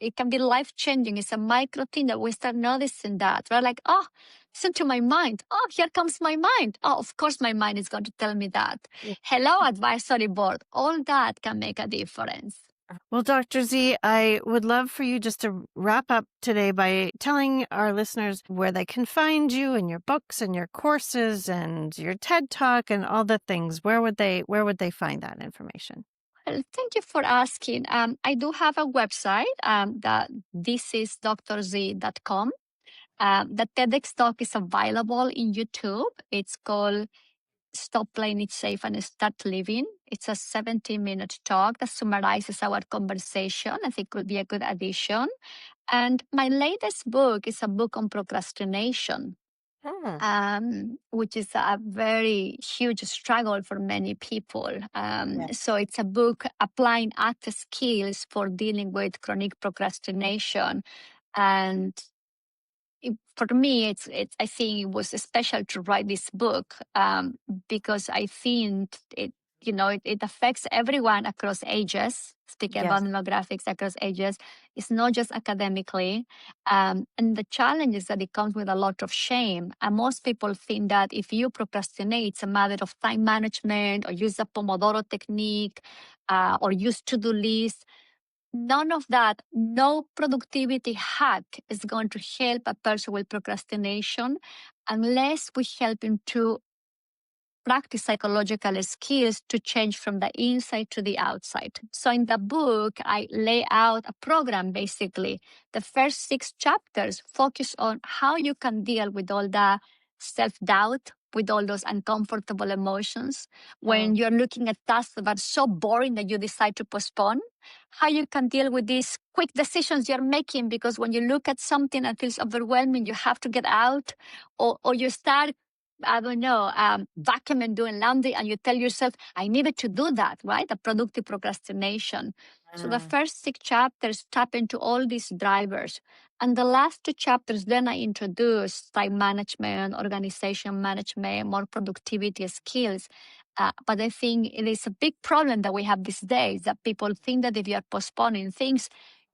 Speaker 2: It can be life changing. It's a micro thing that we start noticing that. We're like, oh, listen to my mind. Oh, here comes my mind. Oh, of course my mind is going to tell me that.
Speaker 1: mm.
Speaker 2: Hello, advisory board. All that can make a difference.
Speaker 1: Well, Dr. Z, I would love for you just to wrap up today by telling our listeners where they can find you and your books and your courses and your TED Talk and all the things. Where would they find that information?
Speaker 2: Well, thank you for asking. I do have a website that this is drzcom. The TEDx talk is available in YouTube. It's called Stop Playing It Safe and Start Living. It's a 17-minute talk that summarizes our conversation. I think could be a good addition. And my latest book is a book on procrastination,
Speaker 1: Hmm.
Speaker 2: which is a very huge struggle for many people.
Speaker 1: Yeah.
Speaker 2: So it's a book applying ACT skills for dealing with chronic procrastination. And for me, I think it was special to write this book because I think it affects everyone across ages. Speaking about
Speaker 1: Yes.
Speaker 2: demographics across ages, it's not just academically, and the challenge is that it comes with a lot of shame. And most people think that if you procrastinate, it's a matter of time management or use the Pomodoro technique or use to-do list. None of that, no productivity hack is going to help a person with procrastination unless we help him to practice psychological skills to change from the inside to the outside. So in the book, I lay out a program basically. The first 6 chapters focus on how you can deal with all the self doubt, with all those uncomfortable emotions.
Speaker 1: Mm,
Speaker 2: When you're looking at tasks that are so boring that you decide to postpone, how you can deal with these quick decisions you're making because when you look at something that feels overwhelming, you have to get out, or you start I don't know, vacuum and doing laundry, and you tell yourself, I needed to do that, right? The productive procrastination. So the
Speaker 1: mm,
Speaker 2: first 6 chapters tap into all these drivers. And the last 2 chapters, then I introduce time management, organization management, more productivity skills. But I think it is a big problem that we have these days that people think that if you are postponing things,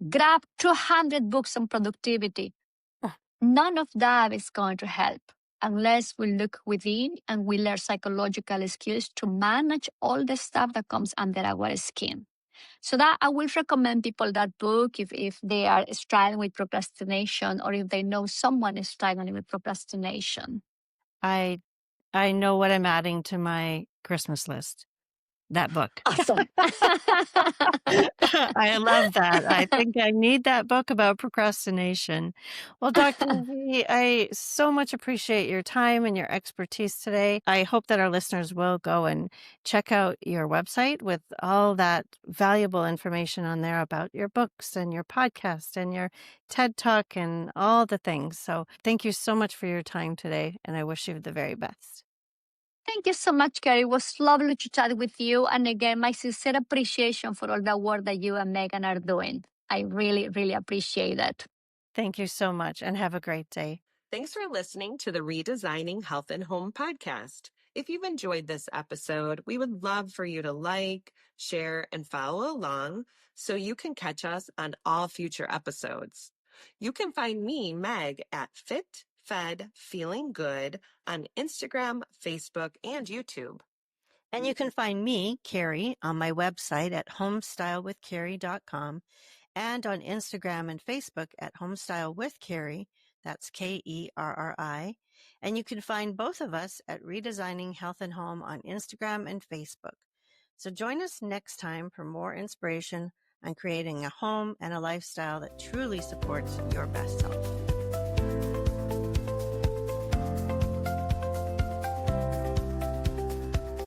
Speaker 2: grab 200 books on productivity. None of that is going to help unless we look within and we learn psychological skills to manage all the stuff that comes under our skin. So that I will recommend people that book if they are struggling with procrastination or if they know someone is struggling with procrastination.
Speaker 1: I I know what I'm adding to my Christmas list. that book.
Speaker 2: Awesome.
Speaker 1: I love that. I think I need that book about procrastination. Well, Dr. Z, I so much appreciate your time and your expertise today. I hope that our listeners will go and check out your website with all that valuable information on there about your books and your podcast and your TED Talk and all the things. So thank you so much for your time today, and I wish you the very best.
Speaker 2: Thank you so much, Carrie. It was lovely to chat with you. And again, my sincere appreciation for all the work that you and Megan are doing. I really, really appreciate it.
Speaker 1: Thank you so much, and have a great day.
Speaker 3: Thanks for listening to the Redesigning Health and Home podcast. If you've enjoyed this episode, we would love for you to like, share, and follow along so you can catch us on all future episodes. You can find me, Meg, at Fit, Fed, Feeling Good on Instagram, Facebook, and YouTube.
Speaker 1: And you can find me, Carrie, on my website at homestylewithcarrie.com and on Instagram and Facebook at Homestyle with Carrie. That's Kerri. And you can find both of us at Redesigning Health and Home on Instagram and Facebook. So join us next time for more inspiration on creating a home and a lifestyle that truly supports your best self.